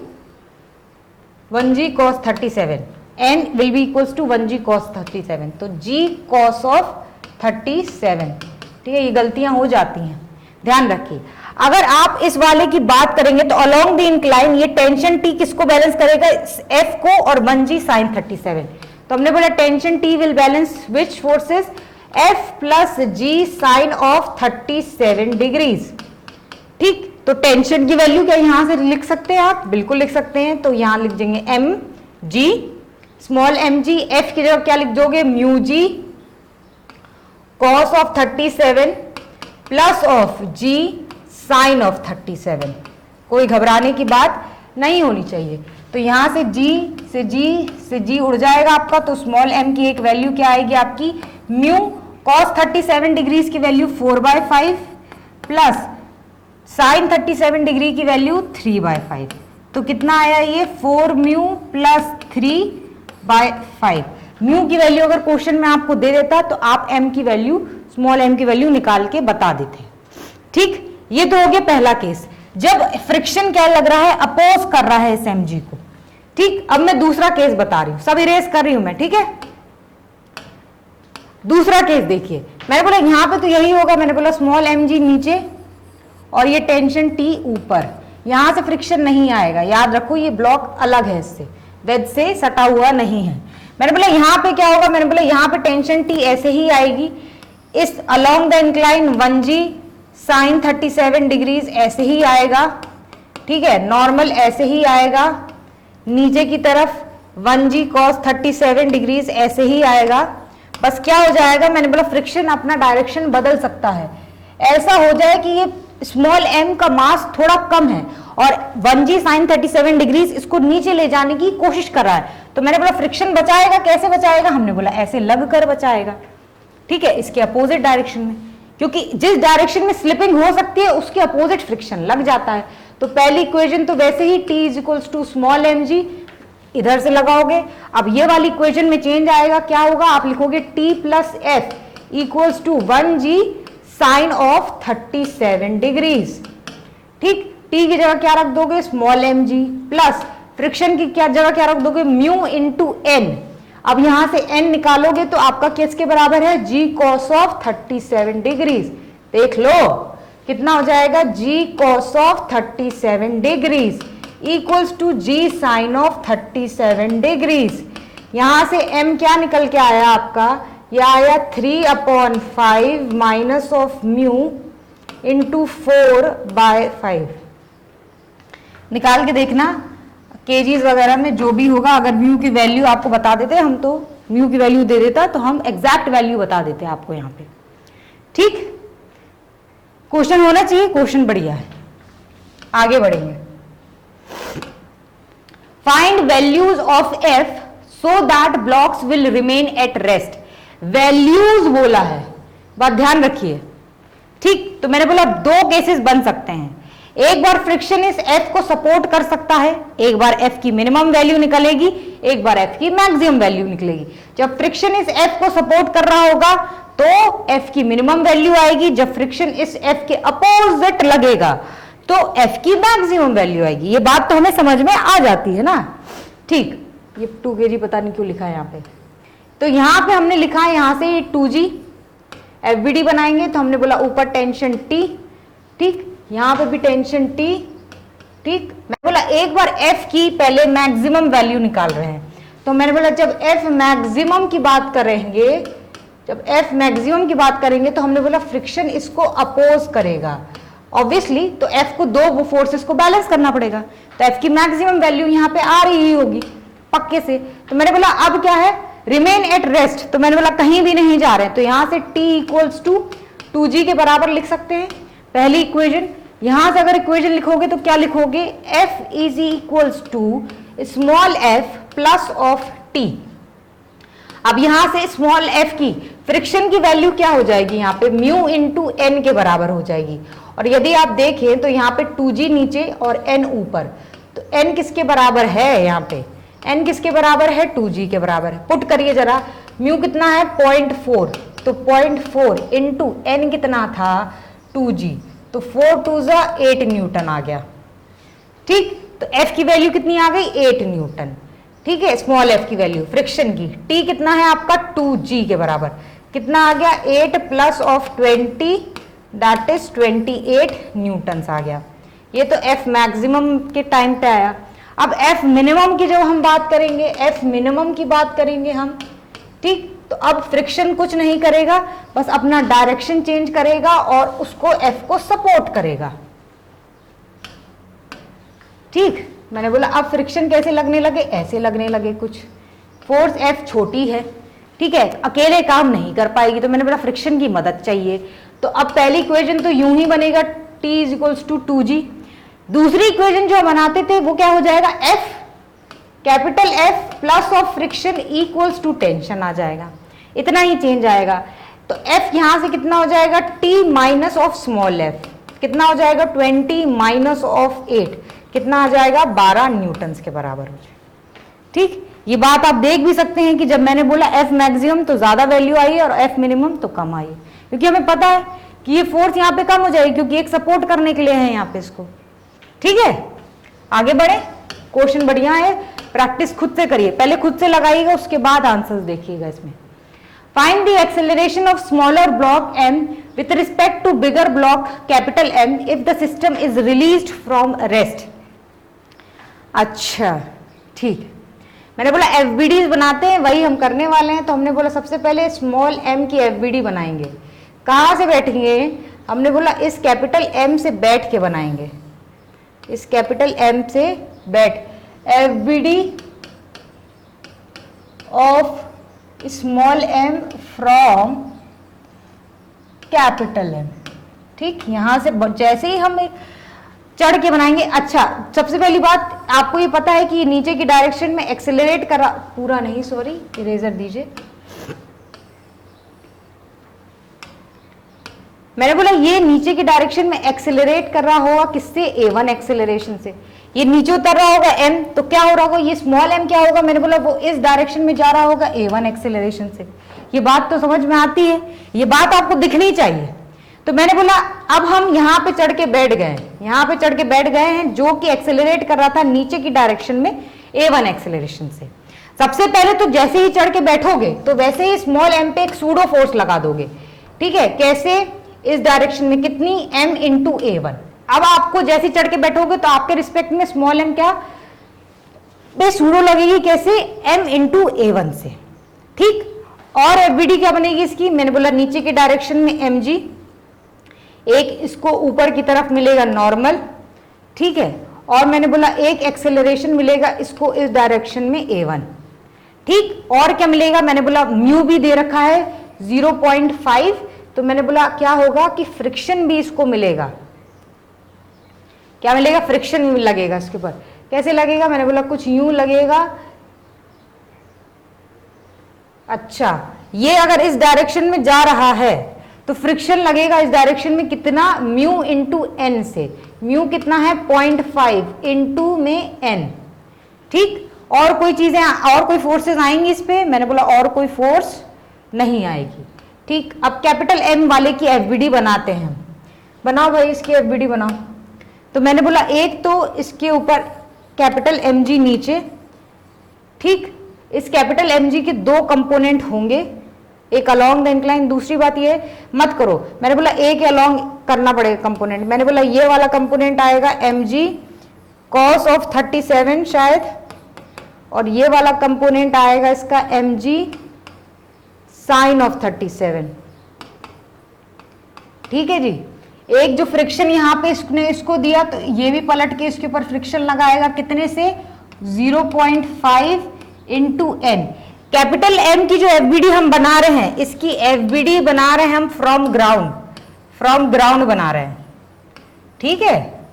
1g cos 37, n will be equals to 1g cos 37, तो g cos of 37। ठीक है, ये गलतियां हो जाती हैं, ध्यान रखिए। अगर आप इस वाले की बात करेंगे तो अलोंग द इंक्लाइन ये टेंशन T किसको बैलेंस करेगा, F को और 1g sin 37। तो हमने बोला tension T will balance which forces, F plus g sine of 37 degrees. ठीक, तो टेंशन की वैल्यू क्या यहां से लिख सकते हैं आप? बिल्कुल लिख सकते हैं। तो यहां लिख देंगे m g, small m g, f की जगह क्या लिख दोगे? Mu g cos of 37 plus of g sine of 37। कोई घबराने की बात नहीं होनी चाहिए। तो यहां से जी उड़ जाएगा आपका, तो स्मॉल एम की एक वैल्यू क्या आएगी आपकी? म्यू कॉस 37 डिग्रीज की वैल्यू 4/5 प्लस साइन 37 डिग्री की वैल्यू 3/5। तो कितना आया ये? 4 म्यू प्लस 3/5। म्यू की वैल्यू अगर क्वेश्चन में आपको दे देता तो आप एम की वैल्यू, स्मॉल एम की वैल्यू निकाल के बता देते। ठीक, ये तो हो गया पहला केस, जब फ्रिक्शन क्या लग रहा है? अपोज कर रहा है इस एम जी को। ठीक, अब मैं दूसरा केस बता रही हूं, सब इरेज कर रही हूं मैं, ठीक है? दूसरा केस देखिए, मैंने बोला यहां पे तो यही होगा, मैंने बोला स्मॉल एम जी नीचे और ये टेंशन टी ऊपर, यहां से फ्रिक्शन नहीं आएगा। याद रखो ये ब्लॉक अलग है, इससे वेज से सटा हुआ नहीं है। मैंने बोला यहां पे क्या होगा? मैंने बोला यहां पे टेंशन टी ऐसे ही आएगी, इस along the incline 1g sine 37 degrees ऐसे ही आएगा। ठीक है, नॉर्मल ऐसे ही आएगा, नीचे की तरफ 1g cos 37 डिग्रीज ऐसे ही आएगा। बस क्या हो जाएगा? मैंने बोला फ्रिक्शन अपना डायरेक्शन बदल सकता है। ऐसा हो जाए कि ये स्मॉल m का मास थोड़ा कम है और 1g साइन 37 डिग्रीज इसको नीचे ले जाने की कोशिश कर रहा है, तो मैंने बोला फ्रिक्शन बचाएगा। कैसे बचाएगा? हमने बोला ऐसे लग कर बचाएगा। ठीक है, इसके अपोजिट डायरेक्शन में, क्योंकि जिस डायरेक्शन में स्लिपिंग हो सकती है उसके अपोजिट फ्रिक्शन लग जाता है। तो पहली इक्वेशन तो वैसे ही T is equals to small m g इधर से लगाओगे। अब ये वाली इक्वेशन में चेंज आएगा, क्या होगा? आप लिखोगे T plus f equals to 1g sine of 37 degrees. ठीक, T की जगह क्या रख दोगे? Small m g plus friction की क्या जगह क्या रख दोगे? Mu into n. अब यहां से n निकालोगे तो आपका किसके बराबर है? g cos of 37 degrees. देख लो कितना हो जाएगा? g cos of 37 degrees equals to g sine of 37 degrees. यहां से m क्या निकल के आया आपका? यह आया 3/5 माइनस ऑफ म्यू इंटू 4/5। निकाल के देखना केजीज वगैरह में जो भी होगा, अगर म्यू की वैल्यू आपको बता देते, हम तो म्यू की वैल्यू दे देता तो हम एग्जैक्ट वैल्यू बता देते आपको यहाँ पे। ठीक, क्वेश्चन होना चाहिए, क्वेश्चन बढ़िया है। आगे बढ़ेंगे। Find values of F so that blocks will remain at rest. Values बोला है, बात ध्यान रखिए। ठीक, तो मैंने बोला दो केसेस बन सकते हैं। एक बार फ्रिक्शन इस F को सपोर्ट कर सकता है, एक बार F की मिनिमम वैल्यू निकलेगी, एक बार F की मैक्सिमम वैल्यू निकलेगी। जब फ्रिक्शन इस F को सपोर्ट कर रहा होगा तो F की मिनिमम वैल्यू आएगी, जब फ्रिक्शन इस F के अपोजिट लगेगा तो F की मैक्सिमम वैल्यू आएगी। ये बात तो हमें समझ में आ जाती है ना। ठीक, ये 2 kg पता नहीं क्यों लिखा है यहाँ पे, तो यहाँ पे हमने लिखा है यहां से 2g FBD बनाएंगे, तो हमने बोला ऊपर टेंशन T, ठीक, यहां पे भी टेंशन T। ठीक, मैं बोला एक बार F की पहले मैक्सिमम वैल्यू निकाल रहे हैं, तो मैंने बोला जब F मैक्सिमम की बात करेंगे, जब F मैक्सिमम की बात करेंगे तो हमने बोला फ्रिक्शन इसको अपोज करेगा ऑब्वियसली, तो F को दो फोर्सेस को बैलेंस करना पड़ेगा, तो F की मैक्सिमम वैल्यू यहाँ पे आ रही होगी पक्के से। तो मैंने बोला अब क्या है? रिमेन एट रेस्ट, तो मैंने बोला कहीं भी नहीं जा रहे हैं, तो यहां से T इक्वल्स टू 2g के बराबर लिख सकते हैं पहली इक्वेशन। यहां से अगर इक्वेशन लिखोगे तो क्या लिखोगे? F is equals to small f plus of T। अब यहां से स्मॉल f की फ्रिक्शन की वैल्यू क्या हो जाएगी? यहाँ पे म्यू इंटू एन के बराबर हो जाएगी, और यदि आप देखें तो यहाँ पे 2g नीचे और n ऊपर, तो n किसके बराबर है? यहाँ पे n किसके बराबर है? 2g के बराबर है। पुट करिए जरा, म्यू कितना है? 0.4, तो 0.4 इंटू एन कितना था? 2g, तो 4 2 8 न्यूटन आ गया। ठीक, तो f की वैल्यू कितनी आ गई? 8 न्यूटन। ठीक है, स्मॉल f की वैल्यू फ्रिक्शन की। T कितना है आपका? 2g के बराबर, कितना आ गया? 8 plus of 20 that is 28 newton आ गया। ये तो f मैक्सिमम के टाइम पे आया। अब एफ मिनिमम की जब हम बात करेंगे, एफ मिनिमम की बात करेंगे हम, ठीक, तो अब फ्रिक्शन कुछ नहीं करेगा, बस अपना डायरेक्शन चेंज करेगा और उसको एफ को सपोर्ट करेगा। ठीक, मैंने बोला अब फ्रिक्शन कैसे लगने लगे, ऐसे लगने लगे कुछ। फोर्स एफ छोटी है, ठीक है, अकेले काम नहीं कर पाएगी, तो मैंने बोला फ्रिक्शन की मदद चाहिए। तो अब पहली इक्वेशन तो यूं ही बनेगा, T = 2G। दूसरी इक्वेशन जो हम बनाते थे वो क्या हो जाएगा, F, capital F plus of friction equals to tension आ जाएगा, इतना ही चेंज आएगा। तो F यहां से कितना हो जाएगा, T minus of small f, कितना हो जाएगा 20 माइनस ऑफ 8, कितना आ जाएगा 12 न्यूटन्स के बराबर हो जाएगा। ठीक, ये बात आप देख भी सकते हैं कि जब मैंने बोला F मैक्सिमम तो ज्यादा वैल्यू आई और F मिनिमम तो कम आई, क्योंकि हमें पता है कि ये फोर्स यहाँ पे कम हो जाएगी, क्योंकि एक सपोर्ट करने के लिए है यहाँ पे इसको। ठीक है, आगे बढ़े, क्वेश्चन बढ़िया है, प्रैक्टिस खुद से करिए, पहले खुद से लगाइएगा, उसके बाद आंसर्स देखिएगा इसमें। Find the acceleration of smaller block m with respect to bigger block capital M if the system is released from rest. अच्छा, ठीक, मैंने बोला एफबीडी बनाते हैं, वही हम करने वाले हैं। तो हमने बोला सबसे पहले स्मॉल m की एफबीडी बनाएंगे। कहाँ से बैठेंगे, हमने बोला इस कैपिटल M से बैठ के बनाएंगे, इस कैपिटल M से बैठ, FBD of small m from capital M। ठीक, यहां से जैसे ही हम चढ़ के बनाएंगे। अच्छा, सबसे पहली बात आपको ये पता है कि नीचे की डायरेक्शन में एक्सेलरेट कर रहा, पूरा नहीं, सॉरी, इरेजर दीजिए। मैंने बोला ये नीचे की डायरेक्शन में एक्सेलरेट कर रहा होगा, किससे, A1 एक्सेलरेशन से। ये नीचे उतर रहा होगा m, तो क्या हो रहा होगा, ये स्मॉल m क्या होगा, मैंने बोला वो इस डायरेक्शन में जा रहा होगा A1 एक्सेलरेशन से। ये बात तो समझ में आती है, ये बात आपको दिखनी चाहिए। तो मैंने बोला अब हम यहाँ पे चढ़ के बैठ गए, यहाँ पे चढ़ के बैठ गए हैं, जो कि एक्सेलरेट कर रहा था नीचे की डायरेक्शन में A1 एक्सेलरेशन से। सबसे पहले तो जैसे ही चढ़ के बैठोगे तो वैसे ही स्मॉल m पे एक सूडो फोर्स लगा दोगे। ठीक है, कैसे, इस डायरेक्शन में कितनी, m इंटू A1। अब आपको जैसे चढ़ के बैठोगे तो आपके रिस्पेक्ट में स्मॉल m क्या बे सूडो लगेगी, कैसे, m इंटू A1 से। ठीक, और एफबीडी क्या बनेगी इसकी, मैंने बोला नीचे की डायरेक्शन में mg, एक इसको ऊपर की तरफ मिलेगा नॉर्मल। ठीक है, और मैंने बोला एक एक्सेलरेशन मिलेगा इसको इस डायरेक्शन में A1। ठीक, और क्या मिलेगा, मैंने बोला म्यू भी दे रखा है 0.5, तो मैंने बोला क्या होगा कि फ्रिक्शन भी इसको मिलेगा, क्या मिलेगा, फ्रिक्शन भी लगेगा इसके ऊपर। कैसे लगेगा, मैंने बोला कुछ यूं लगेगा। अच्छा, ये अगर इस डायरेक्शन में जा रहा है तो फ्रिक्शन लगेगा इस डायरेक्शन में कितना, म्यू इंटू एन से। म्यू कितना है 0.5 इंटू में एन। ठीक, और कोई चीजें और कोई फोर्सेस आएंगी इस पे, मैंने बोला और कोई फोर्स नहीं आएगी। ठीक, अब कैपिटल M वाले की एफबीडी बनाते हैं। बनाओ भाई, इसकी एफबीडी बनाओ। तो मैंने बोला एक तो इसके ऊपर कैपिटल mg नीचे। ठीक, इस कैपिटल mg के दो कंपोनेंट होंगे, एक अलोंग द इंक्लाइन, दूसरी बात ये मत करो, मैंने बोला एक अलोंग करना पड़ेगा कंपोनेंट। मैंने बोला ये वाला कंपोनेंट आएगा mg cos ऑफ 37 शायद, और ये वाला कंपोनेंट आएगा इसका mg sin ऑफ 37। ठीक है जी, एक जो फ्रिक्शन यहाँ पे इसने इसको दिया तो ये भी पलट के इसके ऊपर फ्रिक्शन लगाएगा, कितने से 0.5 इंटू एन। कैपिटल M की जो एफबीडी हम बना रहे हैं, इसकी एफबीडी बना रहे हैं हम फ्रॉम ग्राउंड बना रहे हैं। ठीक है,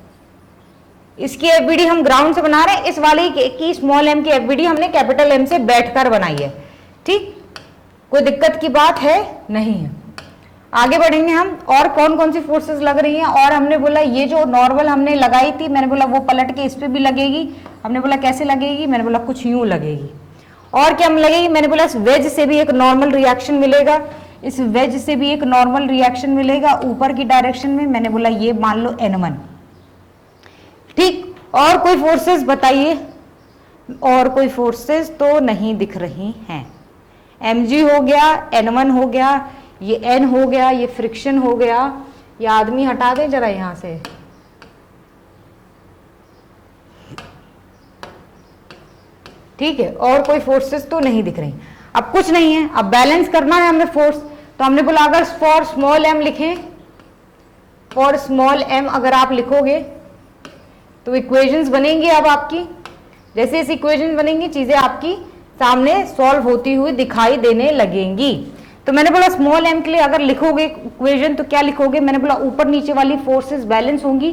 इसकी एफबीडी हम ग्राउंड से बना रहे हैं, इस वाले की स्मॉल m की एफबीडी हमने कैपिटल M से बैठकर बनाई है। ठीक, कोई दिक्कत की बात है नहीं है। आगे बढ़ेंगे हम, और कौन कौन सी फोर्सेस लग रही हैं। और हमने बोला ये जो नॉर्मल हमने लगाई थी, मैंने बोला वो पलट के इस पे भी लगेगी। हमने बोला कैसे लगेगी, मैंने बोला कुछ यूं लगेगी। और क्या लगेगी, मैंने बोला इस वेज से भी एक नॉर्मल रिएक्शन मिलेगा, इस वेज से भी एक नॉर्मल रिएक्शन मिलेगा ऊपर की डायरेक्शन में। मैंने बोला ये मान लो N1। ठीक, और कोई फोर्सेस बताइए, और कोई फोर्सेस तो नहीं दिख रही हैं। mg हो गया, N1 हो गया, ये n हो गया, ये फ्रिक्शन हो गया। ये आदमी हटा दें जरा यहां से। ठीक है, और कोई फोर्सेस तो नहीं दिख रही। अब कुछ नहीं है, अब बैलेंस करना है हमें फोर्स, तो हमने बोला अगर फॉर स्मॉल एम लिखें, फॉर स्मॉल एम अगर आप लिखोगे तो इक्वेशंस बनेंगी। अब आपकी जैसे इस इक्वेशन बनेंगी, चीजें आपकी सामने सॉल्व होती हुई दिखाई देने लगेंगी। तो मैंने बोला स्मॉल एम के लिए अगर लिखोगे इक्वेशन तो क्या लिखोगे, मैंने बोला ऊपर नीचे वाली फोर्सेस बैलेंस होंगी,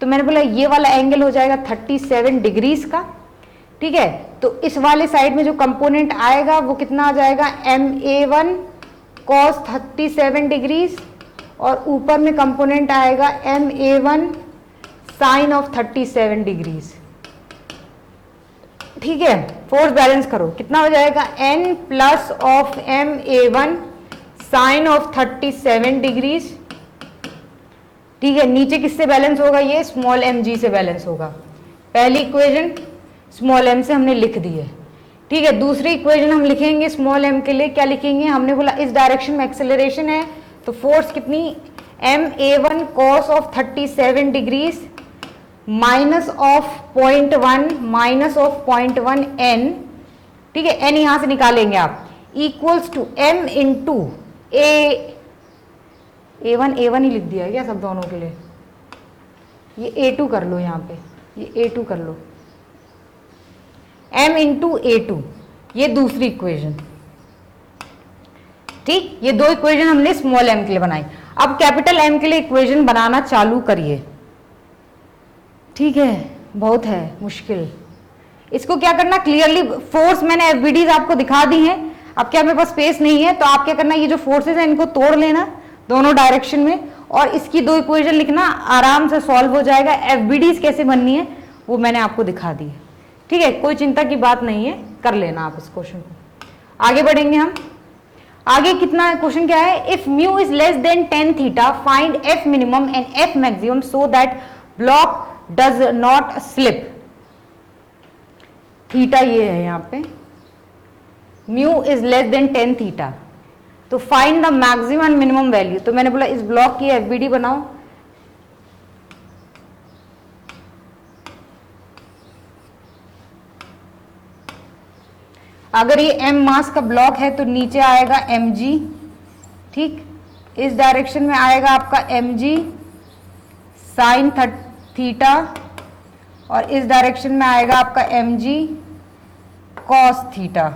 तो मैंने बोला ये वाला एंगल हो जाएगा 37 डिग्रीज का, ठीक है। तो इस वाले साइड में जो कंपोनेंट आएगा वो कितना आ जाएगा, MA1 cos 37 डिग्रीज, और ऊपर में कंपोनेंट आएगा MA1 साइन ऑफ 37 डिग्रीज, ठीक है। फोर्स बैलेंस करो, कितना हो जाएगा, N plus of MA1 sine of 37 degrees, ठीक है। नीचे किससे बैलेंस होगा, ये स्मॉल mg से बैलेंस होगा। पहली इक्वेशन स्मॉल m से हमने लिख दी है, ठीक है। दूसरी इक्वेशन हम लिखेंगे स्मॉल m के लिए, क्या लिखेंगे, हमने बोला इस डायरेक्शन में एक्सेलरेशन है, तो फोर्स कितनी, MA1 cos of 37 degrees minus of 0.1 minus of 0.1 n, ठीक है, n यहां से निकालेंगे आप, equals to m into A1 ही लिख दिया है क्या सब दोनों के लिए, ये A2 कर लो, यहाँ पे ये A2 कर लो, m इंटू A2, ये दूसरी इक्वेशन, ठीक। ये दो इक्वेशन हमने स्मॉल m के लिए बनाई। अब कैपिटल M के लिए इक्वेशन बनाना चालू करिए, ठीक है। बहुत है मुश्किल, इसको क्या करना, क्लियरली फोर्स मैंने FBDs आपको दिखा दी हैं। अब क्या मेरे पास स्पेस नहीं है, तो आप क्या करना, ये जो फोर्सेस हैं इनको तोड़ लेना दोनों डायरेक्शन में, और इसकी दो इक्वेशन लिखना, आराम से सॉल्व हो जाएगा। FBDs कैसे बननी है वो मैंने आपको दिखा दी है, ठीक है, कोई चिंता की बात नहीं है, कर लेना आप इस क्वेश्चन को। आगे बढ़ेंगे हम, आगे कितना क्वेश्चन क्या है, if mu is less than 10 theta find F minimum and F maximum so that block does not slip. Theta ये है यहाँ पे, mu is less than 10 theta, तो find the maximum and minimum value. तो मैंने बोला इस ब्लॉक की FBD बनाओ, अगर ये m मास का ब्लॉक है तो नीचे आएगा mg, ठीक, इस डायरेक्शन में आएगा आपका mg साइन थीटा, और इस डायरेक्शन में आएगा आपका mg कॉस थीटा,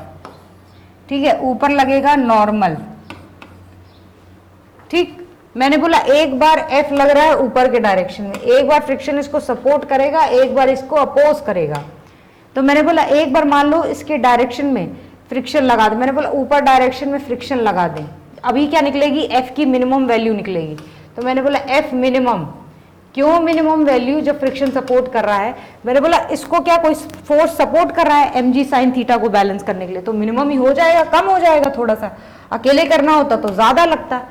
ठीक है। ऊपर लगेगा नॉर्मल, ठीक। मैंने बोला एक बार F लग रहा है ऊपर के डायरेक्शन में, एक बार फ्रिक्शन इसको सपोर्ट करेगा, एक बार इसको अपोज करेगा। तो मैंने बोला एक बार मान लो इसके डायरेक्शन में फ्रिक्शन लगा दे, मैंने बोला ऊपर डायरेक्शन में फ्रिक्शन लगा दें, अभी क्या निकलेगी, F की मिनिमम वैल्यू निकलेगी। तो मैंने बोला F मिनिमम, क्यों मिनिमम वैल्यू, जब फ्रिक्शन सपोर्ट कर रहा है, मैंने बोला इसको क्या कोई फोर्स सपोर्ट कर रहा है mg साइन थीटा को बैलेंस करने के लिए, तो मिनिमम ही हो जाएगा, कम हो जाएगा थोड़ा सा, अकेले करना होता तो ज्यादा लगता।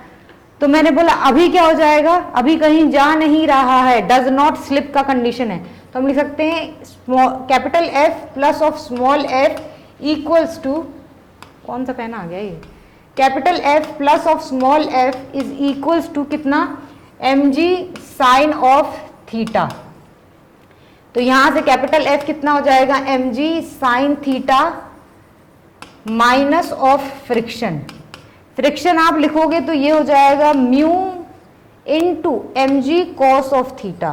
तो मैंने बोला अभी क्या हो जाएगा, अभी कहीं जा नहीं रहा है, डज नॉट स्लिप का कंडीशन है, तो हम लिख सकते हैं capital F plus of small f equals to, कौन सा पेन आ गया ये, capital F plus of small f is equals to कितना, mg साइन ऑफ थीटा। तो यहां से कैपिटल F कितना हो जाएगा, mg sine theta minus of friction. Friction आप लिखोगे तो ये हो जाएगा mu into mg cos of theta,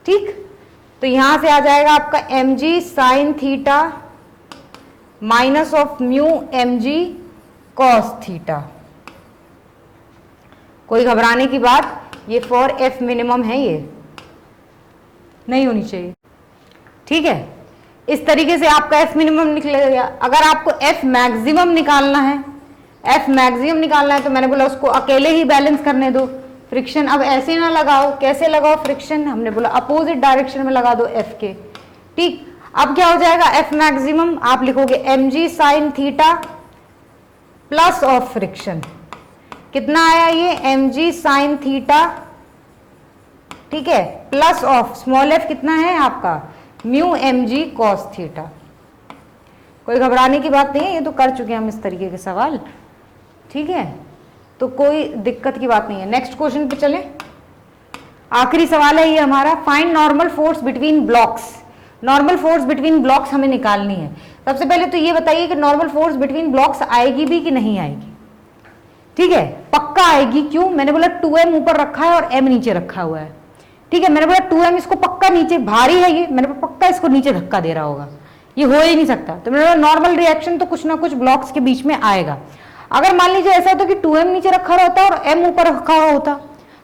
ठीक। तो यहां से आ जाएगा आपका mg sine theta minus of mu mg cos theta. कोई घबराने की बात, ये फॉर F मिनिमम है, ये नहीं होनी चाहिए, ठीक है। इस तरीके से आपका F मिनिमम निकलेगा। अगर आपको F मैक्सिमम निकालना है, F मैक्सिमम निकालना है, तो मैंने बोला उसको अकेले ही बैलेंस करने दो, फ्रिक्शन अब ऐसे ना लगाओ, कैसे लगाओ फ्रिक्शन, हमने बोला अपोजिट डायरेक्शन में लगा दो F के, ठीक। अब क्या हो जाएगा F मैक्सिमम, आप लिखोगे mg sine theta plus of friction, कितना आया ये mg साइन थीटा, ठीक है, प्लस ऑफ स्मॉल f कितना है आपका म्यू mg कॉस थीटा। कोई घबराने की बात नहीं है, ये तो कर चुके हैं हम इस तरीके के सवाल, ठीक है, तो कोई दिक्कत की बात नहीं है। नेक्स्ट क्वेश्चन पे चलें, आखिरी सवाल है ये हमारा, find normal force between blocks normal force between blocks हमें निकालनी है। सबसे पहले तो ये बताइए कि नॉर्मल फोर्स बिटवीन ब्लॉक्स आएगी भी कि नहीं आएगी। ठीक है, पक्का आएगी। क्यों? मैंने बोला 2m ऊपर रखा है और m नीचे रखा हुआ है। ठीक है, मैंने बोला 2m इसको पक्का नीचे, भारी है ये, मैंने बोला पक्का इसको नीचे धक्का दे रहा होगा, ये हो ही नहीं सकता। तो मैंने बोला नॉर्मल रिएक्शन तो कुछ ना कुछ ब्लॉक्स के बीच में आएगा। अगर मान लीजिए ऐसा होता कि 2m नीचे रखा होता और m ऊपर रखा हुआ होता,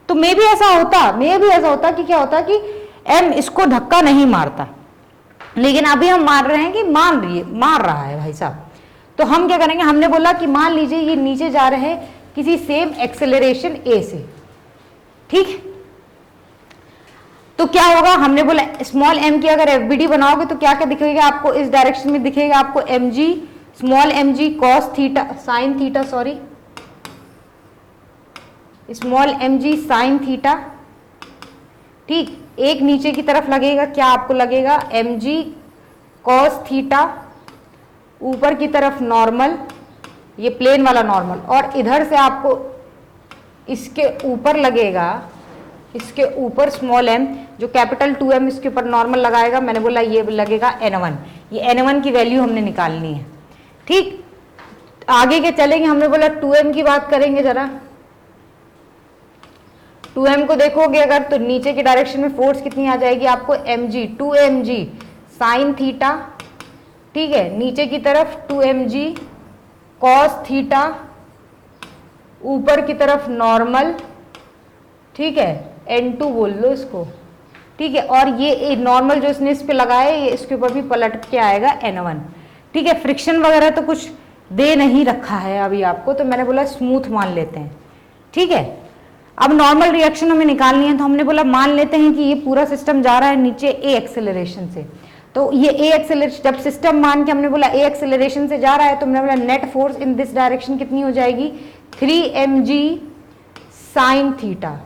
तो मे भी ऐसा होता कि क्या होता कि m इसको धक्का नहीं मारता। लेकिन अभी हम मान रहे हैं कि मार रहा है भाई साहब। तो हम क्या करेंगे, हमने बोला कि मान लीजिए ये नीचे जा रहे हैं किसी सेम एक्सेलरेशन a से। ठीक, तो क्या होगा, हमने बोला स्मॉल m की अगर FBD बनाओगे तो क्या क्या दिखेगा आपको, इस डायरेक्शन में दिखेगा आपको mg, small mg cos theta sine theta, sorry small mg sine theta. ठीक, एक नीचे की तरफ लगेगा, क्या आपको लगेगा mg cos थीटा, ऊपर की तरफ नॉर्मल, ये प्लेन वाला नॉर्मल, और इधर से आपको इसके ऊपर लगेगा, इसके ऊपर स्मॉल m, जो कैपिटल 2m इसके ऊपर नॉर्मल लगाएगा। मैंने बोला ये लगेगा n1, ये n1 की वैल्यू हमने निकालनी है। ठीक, आगे के चलेंगे, हमने बोला 2m की बात करेंगे जरा। 2m को देखोगे अगर तो नीचे की डायरेक्शन में फोर्स कितनी आ जाएगी आपको, mg 2mg साइन थीटा। ठीक है, नीचे की तरफ 2mg cos थीटा, ऊपर की तरफ नॉर्मल। ठीक है, n2 बोल लो इसको। ठीक है, और ये नॉर्मल जो इसने इस पे लगाया है, ये इसके ऊपर भी पलट के आएगा n1। ठीक है, फ्रिक्शन वगैरह तो कुछ दे नहीं रखा है अभी आपको, तो मैंने बोला स्मूथ मान लेते हैं। ठीक है, अब नॉर्मल रिएक्शन हमें निकालनी है, तो हमने बोला मान लेते हैं कि ये पूरा सिस्टम जा रहा है नीचे a एक्सेलरेशन से। तो ये a एक्सेलरेशन, जब सिस्टम मान के हमने बोला a एक्सेलरेशन से जा रहा है, तो हमने बोला net force in this direction कितनी हो जाएगी, 3mg साइन थीटा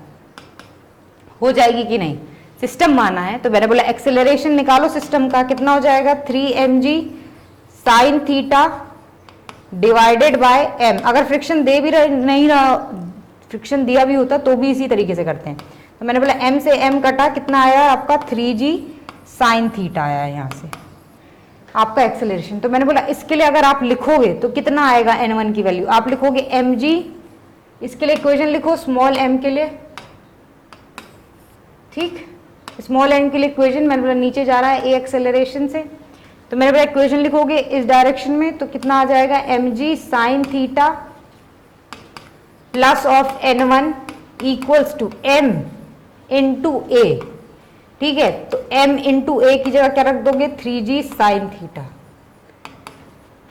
हो जाएगी कि नहीं। सिस्टम माना है तो मैंने बोला एक्सेलरेशन निकालो सिस्टम का, कितना हो जाएगा 3mg sine theta divided by m। अगर फ्रिक्शन दे भी नहीं रहा, फ्रिक्शन दिया भी होता तो भी इसी तरीके से करते हैं। तो मैंने बोला m से m कटा, कितना आया आपका 3g साइन थीटा आया यहाँ से आपका एक्सेलरेशन। तो मैंने बोला इसके लिए अगर आप लिखोगे तो कितना आएगा n1 की वैल्यू, आप लिखोगे mg, इसके लिए इक्वेशन लिखो स्मॉल m के लिए। ठीक, स्मॉल m के लिए इक्वेशन, मैंने बोला नीचे जा रहा है a एक्सेलरेशन से, तो मैंने बोला इक्वेशन लिखोगे इस डायरेक्शन में, तो कितना आ जाएगा mg sine theta plus of n1 equals to m into a। ठीक है, तो m इंटू a की जगह क्या रख दोगे 3g साइन थीटा।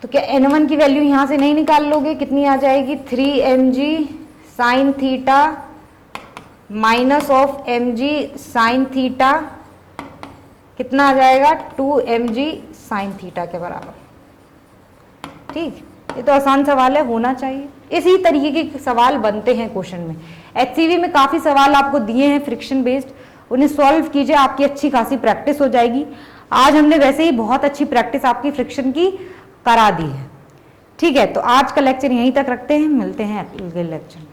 तो क्या n1 की वैल्यू यहां से नहीं निकाल लोगे, कितनी आ जाएगी 3mg sign theta minus of mg sine theta, कितना आ जाएगा 2mg साइन थीटा के बराबर। ठीक, ये तो आसान सवाल है, होना चाहिए। इसी तरीके के सवाल बनते हैं क्वेश्चन में। HCV में काफी सवाल आपको दिए हैं फ्रिक्शन बेस्ड, उन्हें सॉल्व कीजिए, आपकी अच्छी खासी प्रैक्टिस हो जाएगी। आज हमने वैसे ही बहुत अच्छी प्रैक्टिस आपकी फ्रिक्शन की करा दी है। ठीक है, तो आज का लेक्चर यहीं तक रखते हैं, मिलते हैं अगले लेक्चर में।